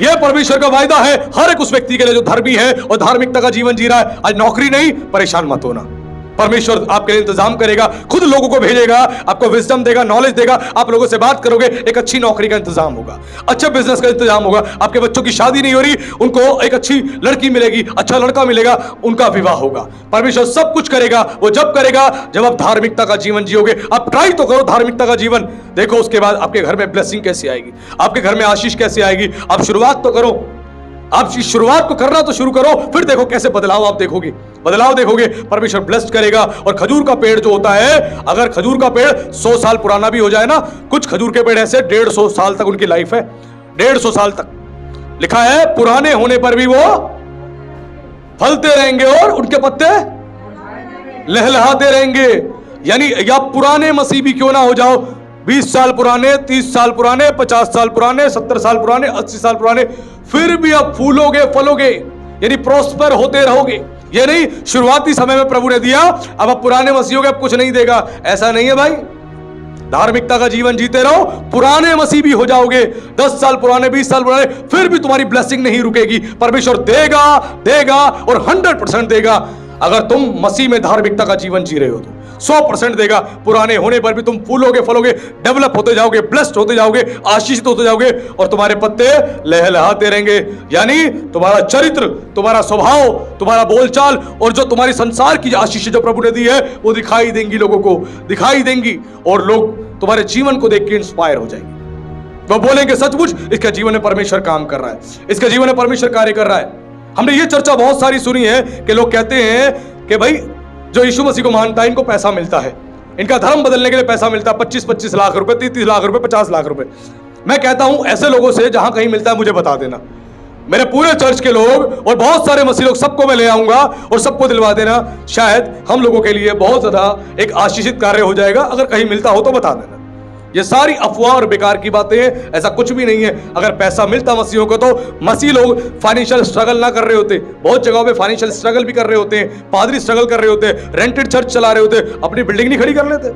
A: यह परमेश्वर का वायदा है हर एक उस व्यक्ति के लिए जो धर्मी है और धार्मिकता का जीवन जी रहा है। आज नौकरी नहीं, परेशान मत होना, परमेश्वर आपके लिए इंतजाम करेगा, खुद लोगों को भेजेगा, आपको विजडम देगा, नॉलेज देगा, आप लोगों से बात करोगे, एक अच्छी नौकरी का इंतजाम होगा, अच्छा बिजनेस का इंतजाम होगा, आपके बच्चों की शादी नहीं हो रही, उनको एक अच्छी लड़की मिलेगी, अच्छा लड़का मिलेगा, उनका विवाह होगा। परमेश्वर सब कुछ करेगा, वो जब करेगा जब आप धार्मिकता का जीवन जियोगे। आप ट्राई तो करो धार्मिकता का जीवन, देखो उसके बाद आपके घर में ब्लेसिंग कैसे आएगी, आपके घर में आशीष कैसे आएगी। आप शुरुआत तो करो, आप इस शुरुआत को करना तो शुरू करो, फिर देखो कैसे बदलाव आप देखोगे, बदलाव देखोगे, परमेश्वर ब्लेस्ड करेगा। और खजूर का पेड़ जो होता है, अगर खजूर का पेड़ 100 साल पुराना भी हो जाए ना, कुछ खजूर के पेड़ ऐसे 150 साल तक उनकी लाइफ है, 150 साल तक लिखा है, पुराने होने पर भी वो फलते रहेंगे और उनके पत्ते लहलहाते रहेंगे। यानी या पुराने मसीह भी क्यों ना हो जाओ, 20 साल पुराने, 30 साल पुराने, 50 साल पुराने, 70 साल पुराने, 80 साल पुराने, फिर भी आप फूलोगे, फलोगे, यानी प्रोस्पर होते रहोगे। ये नहीं शुरुआती समय में प्रभु ने दिया, अब आप पुराने मसीह हो गए, अब कुछ नहीं देगा, ऐसा नहीं है भाई। धार्मिकता का जीवन जीते रहो, पुराने मसीह भी हो जाओगे, 10 साल पुराने, 20 साल पुराने, फिर भी तुम्हारी ब्लेसिंग नहीं रुकेगी। परमेश्वर देगा, देगा और 100% देगा। अगर तुम मसीह में धार्मिकता का जीवन जी रहे हो तो 100% देगा। पुराने होने पर भी तुम फूलोगे, फलोगे, डेवलप होते जाओगे, ब्लेस्ड होते जाओगे, आशीषित होते जाओगे, और तुम्हारे पत्ते लहलहाते रहेंगे। यानी तुम्हारा चरित्र, तुम्हारा स्वभाव, तुम्हारा बोलचाल और जो तुम्हारी संसार की आशीष जो प्रभु ने दी है वो दिखाई देंगी, लोगों को दिखाई देंगी, और लोग तुम्हारे जीवन को देख के इंस्पायर हो जाएंगे। वो बोलेंगे सचमुच इसके जीवन में परमेश्वर काम कर रहा है, इसके जीवन में परमेश्वर कार्य कर रहा है। हमने ये चर्चा बहुत सारी सुनी है कि लोग कहते हैं कि भाई जो यीशु मसीह को मानता है इनको पैसा मिलता है, इनका धर्म बदलने के लिए पैसा मिलता है, 25-25 लाख रुपए, 30-30 लाख रुपए, 50 लाख रुपए। मैं कहता हूं ऐसे लोगों से जहां कहीं मिलता है मुझे बता देना, मेरे पूरे चर्च के लोग और बहुत सारे मसीह लोग, सबको मैं ले आऊंगा और सबको दिलवा देना। शायद हम लोगों के लिए बहुत ज्यादा एक आशीषित कार्य हो जाएगा। अगर कहीं मिलता हो तो बता देना। ये सारी अफवाह और बेकार की बातें हैं, ऐसा कुछ भी नहीं है। अगर पैसा मिलता मसीहों को तो मसीह लोग फाइनेंशियल स्ट्रगल ना कर रहे होते, बहुत जगहों पे फाइनेंशियल स्ट्रगल भी कर रहे होते हैं, पादरी स्ट्रगल कर रहे होते, रेंटेड चर्च चला रहे होते, अपनी बिल्डिंग नहीं खड़ी कर लेते।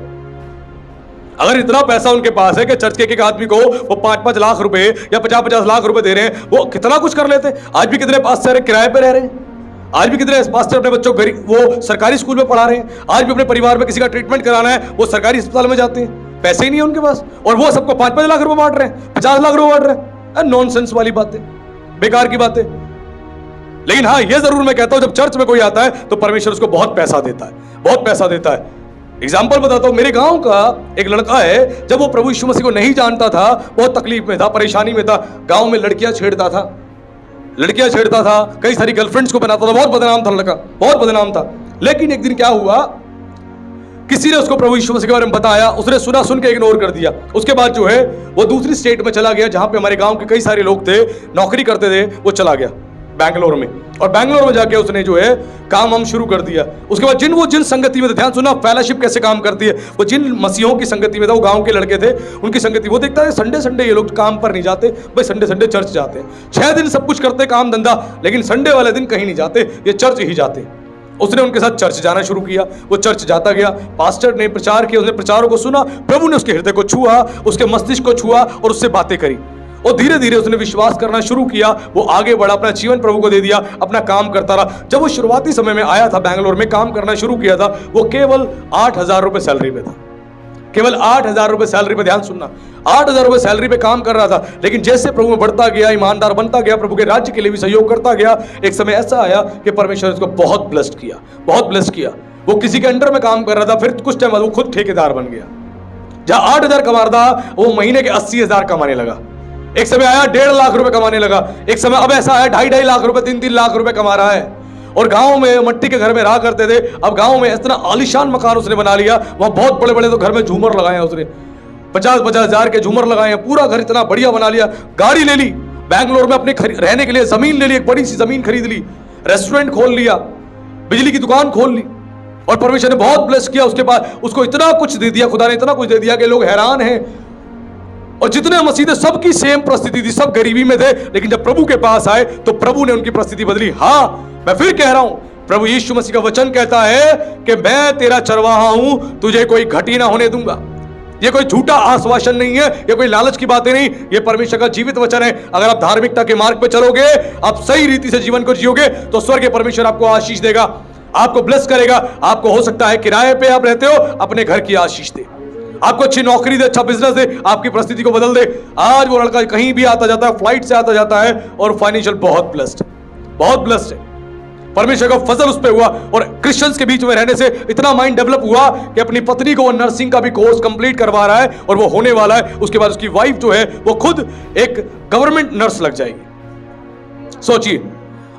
A: अगर इतना पैसा उनके पास है कि चर्च के एक आदमी को वो 5-5 लाख रुपए या 50-50 लाख रुपए दे रहे हैं, वो कितना कुछ कर लेते। आज भी कितने पास्टर किराए पे रह रहे हैं, आज भी कितने पास्टर अपने बच्चों को वो सरकारी स्कूल में पढ़ा रहे हैं, आज भी अपने परिवार में किसी का ट्रीटमेंट कराना है वो सरकारी अस्पताल में जाते हैं, पैसे ही नहीं है उनके पास, और वो सबको 5-5 लाख रुपए बांट रहे हैं, 50 लाख रुपए बांट रहे हैं। नॉनसेंस वाली बातें, बेकार की बातें। लेकिन हाँ, ये जरूर मैं कहता हूं, जब चर्च में कोई आता है तो परमेश्वर उसको बहुत पैसा देता है, बहुत पैसा देता है। एग्जाम्पल बताता हूं, मेरे गांव का एक लड़का है, जब वो प्रभु यीशु मसीह को नहीं जानता था, बहुत तकलीफ में था, परेशानी में था, गांव में लड़कियां छेड़ता था, कई सारी गर्लफ्रेंड्स को बनाता था, बहुत बदनाम था लड़का, बहुत बदनाम था। लेकिन एक दिन क्या हुआ, किसी ने उसको प्रभु यीशु मसीह के बारे में बताया, उसने सुना, सुन के इग्नोर कर दिया। उसके बाद जो है वो दूसरी स्टेट में चला गया, जहां पे हमारे गांव के कई सारे लोग थे, नौकरी करते थे, वो चला गया बैंगलोर में, और बैंगलोर में जाके उसने जो है काम हम शुरू कर दिया। उसके बाद जिन संगति में, ध्यान सुना फेलोशिप कैसे काम करती है, वो जिन मसीहों की संगति में था, वो गांव के लड़के थे, उनकी संगति, वो देखता है संडे ये लोग काम पर नहीं जाते, भाई संडे चर्च जाते हैं, 6 दिन सब कुछ करते काम धंधा, लेकिन संडे वाले दिन कहीं नहीं जाते, ये चर्च ही जाते। उसने उनके साथ चर्च जाना शुरू किया, वो चर्च जाता गया, पास्टर ने प्रचार किया, उसने प्रचारों को सुना, प्रभु ने उसके हृदय को छुआ, उसके मस्तिष्क को छुआ और उससे बातें करी। और धीरे धीरे उसने विश्वास करना शुरू किया, वो आगे बढ़ा, अपना जीवन प्रभु को दे दिया, अपना काम करता रहा। जब वो शुरुआती समय में आया था, बैंगलोर में काम करना शुरू किया था, वो केवल 8,000 रुपए सैलरी पे था, केवल 8,000 रुपए सैलरी पे। ध्यान सुनना, 8,000 रुपए सैलरी पे काम कर रहा था। लेकिन जैसे प्रभु में बढ़ता गया, ईमानदार बनता गया, प्रभु के राज्य के लिए भी सहयोग करता गया, एक समय ऐसा आया कि परमेश्वर ने उसको बहुत ब्लेस्ड किया, बहुत ब्लेस्ड किया। वो किसी के अंडर में काम कर रहा था, फिर कुछ टाइम बाद वो खुद ठेकेदार बन गया। जहां 8,000 कमा रहा था, वो महीने के 80,000 कमाने लगा। एक समय आया 1.5 लाख रुपए कमाने लगा। एक समय अब ऐसा आया 2.5 लाख रुपए, 3-3 लाख रुपए कमा रहा है। और गांव में मट्टी के घर में रहा करते थे, अब गांव में इतना आलीशान मकान उसने बना लिया, वहां बहुत बड़े बड़े तो घर में झूमर लगाए हैं उसने, 50-50 हजार के झूमर लगाए हैं, पूरा घर इतना बढ़िया बना लिया। गाड़ी ले ली, बैंगलोर में अपने रहने के लिए जमीन ले ली, एक बड़ी सी जमीन खरीद ली, रेस्टोरेंट खोल लिया, बिजली की दुकान खोल ली, और परमेश्वर ने बहुत ब्लेस किया। उसके बाद उसको इतना कुछ दे दिया, खुदा ने इतना कुछ दे दिया कि लोग हैरान हैं। और जितने मसीह थे सबकी सेम परिस्थिति थी, सब गरीबी में थे, लेकिन जब प्रभु के पास आए तो प्रभु ने उनकी परिस्थिति बदली। हाँ, मैं फिर कह रहा हूं, प्रभु यीशु मसीह का वचन कहता है कि मैं तेरा चरवाहा हूं, तुझे कोई घटी ना होने दूंगा। ये कोई झूठा आश्वासन नहीं है, ये कोई लालच की बातें नहीं, ये परमेश्वर का जीवित वचन है। अगर आप धार्मिकता के मार्ग पे चलोगे, आप सही रीति से जीवन को जियोगे, तो स्वर्ग के परमेश्वर आपको आशीष देगा, आपको ब्लेस करेगा। आपको हो सकता है किराए पे आप रहते हो, अपने घर की आशीष दे, आपको अच्छी नौकरी दे, अच्छा बिजनेस दे, आपकी परिस्थिति को बदल दे। आज वो लड़का कहीं भी आता जाता है, फ्लाइट से आता जाता है, और फाइनेंशियल बहुत ब्लेस्ड, बहुत ब्लेस्ड है। परमेश्वर का फजल उस पे हुआ, और क्रिश्चियंस के बीच में रहने से इतना माइंड डेवलप हुआ कि अपनी पत्नी को वो नर्सिंग का भी कोर्स कंप्लीट करवा रहा है, और वो होने वाला है। उसके बाद उसकी वाइफ जो है वो खुद एक गवर्नमेंट नर्स लग जाएगी। सोचिए,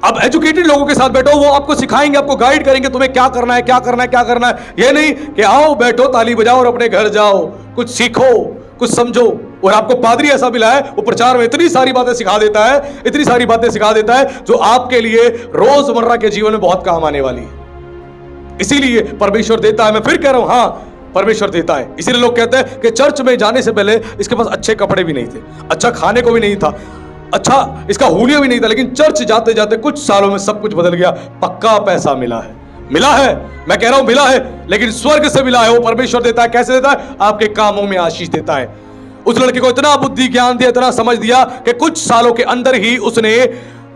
A: अब एजुकेटेड लोगों के साथ बैठो, वो आपको सिखाएंगे, आपको गाइड करेंगे, तुम्हें क्या करना है, क्या करना है, क्या करना है। ये नहीं कि आओ बैठो, ताली बजाओ और अपने घर जाओ, कुछ सीखो, कुछ समझो। और आपको पादरी ऐसा मिला है, वो प्रचार में इतनी सारी बातें सिखा देता है, इतनी सारी बातें सिखा देता है जो आपके लिए रोजमर्रा के जीवन में बहुत काम आने वाली है। इसीलिए परमेश्वर देता है। मैं फिर कह रहा हूं, हाँ, परमेश्वर देता है। इसीलिए लोग कहते हैं कि चर्च में जाने से पहले इसके पास अच्छे कपड़े भी नहीं थे, अच्छा खाने को भी नहीं था, अच्छा इसका हुलिया भी नहीं था, लेकिन चर्च जाते जाते कुछ सालों में सब कुछ बदल गया। पक्का पैसा मिला है, मिला है, मैं कह रहा हूं मिला है, लेकिन स्वर्ग से मिला है। वो परमेश्वर देता है। कैसे देता है? आपके कामों में आशीष देता है। उस लड़के को इतना बुद्धि ज्ञान दिया, इतना समझ दिया कि कुछ सालों के अंदर ही उसने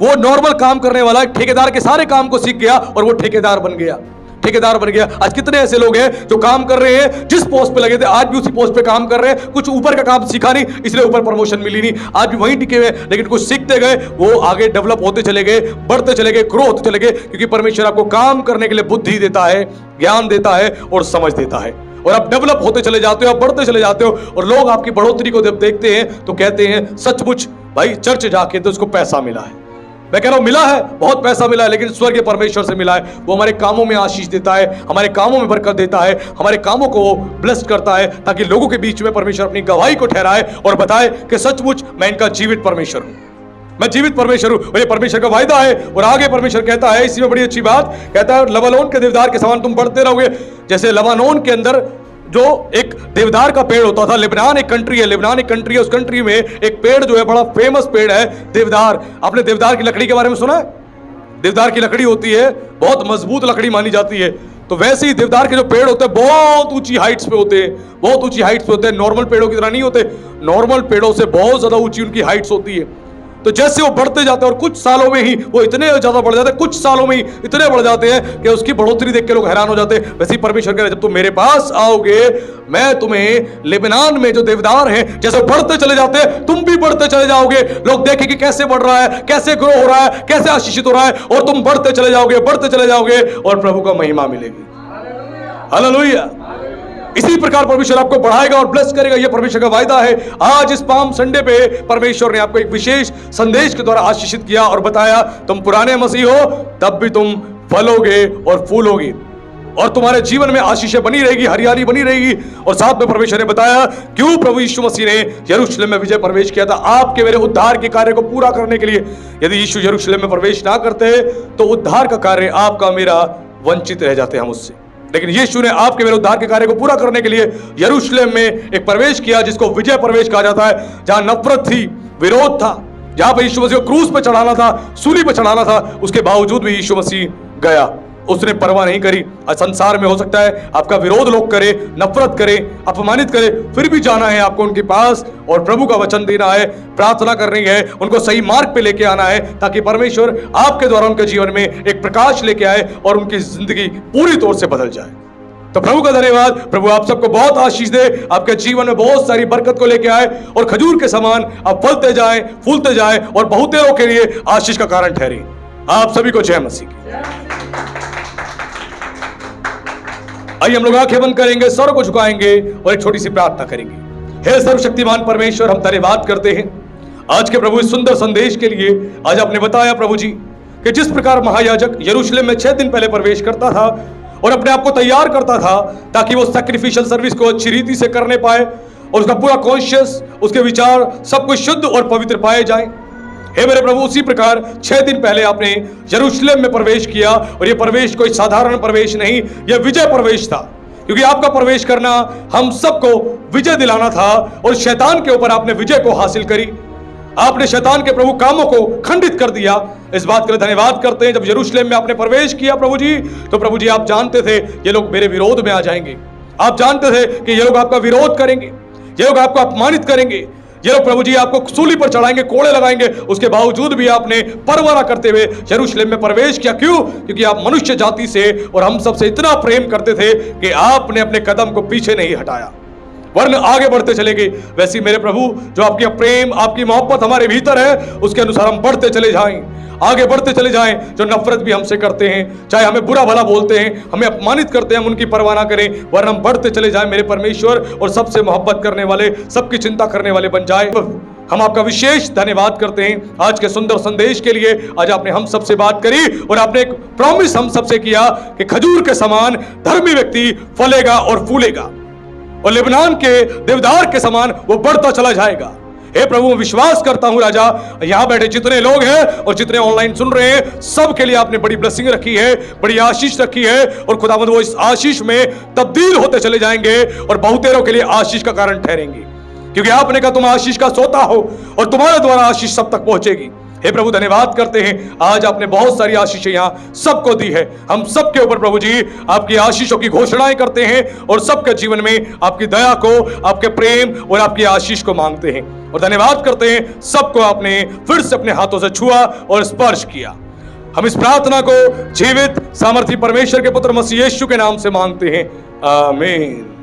A: वो नॉर्मल काम करने वाला ठेकेदार के सारे काम को सीख गया, और वो ठेकेदार बन गया, ठेकेदार बन गया। आज कितने ऐसे लोग हैं जो काम कर रहे हैं, जिस पोस्ट पे लगे थे आज भी उसी पोस्ट पे काम कर रहे हैं, कुछ ऊपर का काम सीखा नहीं, इसलिए ऊपर प्रमोशन मिली नहीं, आज भी वहीं टिके हुए, लेकिन कुछ सीखते गए, वो आगे डेवलप होते चले गए, बढ़ते चले गए, ग्रो होते चले गए, क्योंकि परमेश्वर आपको काम करने के लिए बुद्धि देता है, ज्ञान देता है और समझ देता है, और आप डेवलप होते चले जाते हो, आप बढ़ते चले जाते हो। और लोग आपकी बढ़ोतरी को जब देखते हैं तो कहते हैं सचमुच भाई चर्च जाके तो उसको पैसा मिला है। मैं कह रहा हूं मिला है, बहुत पैसा मिला है, लेकिन स्वर्गीय परमेश्वर से मिला है। वो हमारे कामों में आशीष देता है, हमारे कामों में बरकत देता है, हमारे कामों को ब्लेस्ड करता है, ताकि लोगों के बीच में परमेश्वर अपनी गवाही को ठहराए और बताए कि सचमुच मैं इनका जीवित परमेश्वर हूं, मैं जीवित परमेश्वर हूं। और ये परमेश्वर का वायदा है। और आगे परमेश्वर कहता है, इसी में बड़ी अच्छी बात कहता है, लबानोन के देवदार के समान तुम बढ़ते रहोगे। जैसे लबानोन के अंदर जो एक देवदार का पेड़ होता था, लेबनान एक कंट्री है, लेबनान एक कंट्री है, उस कंट्री में एक पेड़ जो है बड़ा फेमस पेड़ है देवदार। आपने देवदार की लकड़ी के बारे में सुना है? देवदार की लकड़ी होती है, बहुत मजबूत लकड़ी मानी जाती है। तो वैसे ही देवदार के जो पेड़ होते हैं बहुत ऊंची हाइट्स पे होते हैं, बहुत ऊंची हाइट्स पे होते हैं, नॉर्मल पेड़ों की तरह नहीं होते, नॉर्मल पेड़ों से बहुत ज्यादा ऊंची उनकी हाइट्स होती है। तो जैसे वो बढ़ते जाते हैं और कुछ सालों में ही वो इतने ज्यादा बढ़ जाते हैं, कुछ सालों में ही इतने बढ़ जाते हैं कि उसकी बढ़ोतरी देख के लोग हैरान हो जाते हैं। वैसे ही परमेश्वर कह रहे हैं, जब तुम मेरे पास आओगे मैं तुम्हें लेबनान में जो देवदार हैं जैसे बढ़ते चले जाते हैं तुम भी बढ़ते चले जाओगे। लोग देखेंगे कैसे बढ़ रहा है, कैसे ग्रो हो रहा है, कैसे आशीषित हो रहा है, और तुम बढ़ते चले जाओगे, बढ़ते चले जाओगे, और प्रभु का महिमा मिलेगी। हालेलुया। इसी प्रकार परमेश्वर आपको बढ़ाएगा और ब्लेस करेगा, यह परमेश्वर का वायदा है। आज इस पाम संडे पे परमेश्वर ने आपको एक विशेष संदेश के द्वारा आशीषित किया और बताया, तुम पुराने मसीह हो तब भी तुम फलोगे और फूलोगे, और तुम्हारे जीवन में आशीषें बनी रहेगी, हरियाली बनी रहेगी। और साथ में परमेश्वर ने बताया क्यों प्रभु यीशु मसीह ने यरूशलेम में विजय प्रवेश किया था, आपके मेरे उद्धार के कार्य को पूरा करने के लिए। यदि यीशु यरूशलेम में प्रवेश ना करते तो उद्धार का कार्य आपका मेरा वंचित रह जाते हम उससे, लेकिन यीशु ने आपके मेरे उद्धार के कार्य को पूरा करने के लिए यरूशलेम में एक प्रवेश किया जिसको विजय प्रवेश कहा जाता है। जहां नफरत थी, विरोध था, जहां पर यीशु मसीह को क्रूस पर चढ़ाना था, सूली पर चढ़ाना था, उसके बावजूद भी यीशु मसीह गया उसने परवाह नहीं करी। आज संसार में हो सकता है आपका विरोध लोग करे, नफरत करे, अपमानित करे, फिर भी जाना है आपको उनके पास और प्रभु का वचन देना है, प्रार्थना करनी है, उनको सही मार्ग पे लेके आना है, ताकि परमेश्वर आपके द्वारा उनके जीवन में एक प्रकाश लेके आए और उनकी जिंदगी पूरी तौर से बदल जाए। तो प्रभु का धन्यवाद। प्रभु आप सबको बहुत आशीष दे, आपके जीवन में बहुत सारी बरकत को लेके आए और खजूर के समान आप फलते जाएं, फूलते जाएं और बहुतेरों के लिए आशीष का कारण ठहरे। आप सभी को जय मसीह की। आइए हम लोग आंखें बंद करेंगे, सर को झुकाएंगे और एक छोटी सी प्रार्थना करेंगे। हे सर्वशक्तिमान परमेश्वर, हम धन्यवाद करते हैं आज के प्रभु इस सुंदर संदेश के लिए। आज आपने बताया प्रभु जी कि जिस प्रकार महायाजक यरूशलेम में 6 दिन पहले प्रवेश करता था और अपने आप को तैयार करता था ताकि वो सैक्रिफिशियल सर्विस को अच्छी रीति से करने पाए और उसका पूरा कॉन्शियस, उसके विचार सब कुछ शुद्ध और पवित्र पाए जाएं। हे मेरे प्रभु, उसी प्रकार 6 दिन पहले आपने यरूशलेम में प्रवेश किया और ये प्रवेश कोई साधारण प्रवेश नहीं, यह विजय प्रवेश था, क्योंकि आपका प्रवेश करना हम सबको विजय दिलाना था और शैतान के ऊपर आपने विजय को हासिल करी। आपने शैतान के प्रभु कामों को खंडित कर दिया। इस बात के लिए धन्यवाद करते हैं। जब यरूशलेम में आपने प्रवेश किया प्रभु जी, तो प्रभु जी आप जानते थे ये लोग मेरे विरोध में आ जाएंगे, आप जानते थे कि ये लोग आपका विरोध करेंगे, ये लोग आपको अपमानित करेंगे, ये लोग प्रभु जी आपको सूली पर चढ़ाएंगे, कोड़े लगाएंगे। उसके बावजूद भी आपने परवाह करते हुए यरूशलेम में प्रवेश किया। क्यों? क्योंकि आप मनुष्य जाति से और हम सबसे इतना प्रेम करते थे कि आपने अपने कदम को पीछे नहीं हटाया, वरन आगे बढ़ते चले गए। वैसे मेरे प्रभु, जो आपकी प्रेम, आपकी मोहब्बत हमारे भीतर है, उसके अनुसार हम बढ़ते चले जाएं, आगे बढ़ते चले जाएं। जो नफरत भी हमसे करते हैं, चाहे हमें बुरा भला बोलते हैं, हमें अपमानित करते हैं, हम उनकी परवाह ना करें, वरन हम बढ़ते चले जाएं मेरे परमेश्वर, और सबसे मोहब्बत करने वाले, सबकी चिंता करने वाले बन जाए। हम आपका विशेष धन्यवाद करते हैं आज के सुंदर संदेश के लिए। आज आपने हम सबसे बात करी और आपने एक प्रॉमिस हम सबसे किया कि खजूर के समान धर्मी व्यक्ति फलेगा और फूलेगा और लेबनान के देवदार के समान वो बढ़ता चला जाएगा। हे प्रभु, मैं विश्वास करता हूं राजा, यहां बैठे जितने लोग हैं और जितने ऑनलाइन सुन रहे हैं, सब के लिए आपने बड़ी ब्लेसिंग रखी है, बड़ी आशीष रखी है, और खुदावंद वो इस आशीष में तब्दील होते चले जाएंगे और बहुतेरों के लिए आशीष का कारण ठहरेंगे, क्योंकि आपने कहा तुम आशीष का सोता हो और तुम्हारे द्वारा आशीष सब तक पहुंचेगी। हे प्रभु, धन्यवाद करते हैं, आज आपने बहुत सारी आशीषें यहाँ सबको दी है। हम सबके ऊपर प्रभु जी आपकी आशीषों की घोषणाएं करते हैं और सबके जीवन में आपकी दया को, आपके प्रेम और आपकी आशीष को मांगते हैं और धन्यवाद करते हैं सबको आपने फिर से अपने हाथों से छुआ और स्पर्श किया। हम इस प्रार्थना को जीवित सामर्थी परमेश्वर के पुत्र मसीह यीशु के नाम से मांगते हैं, आमीन।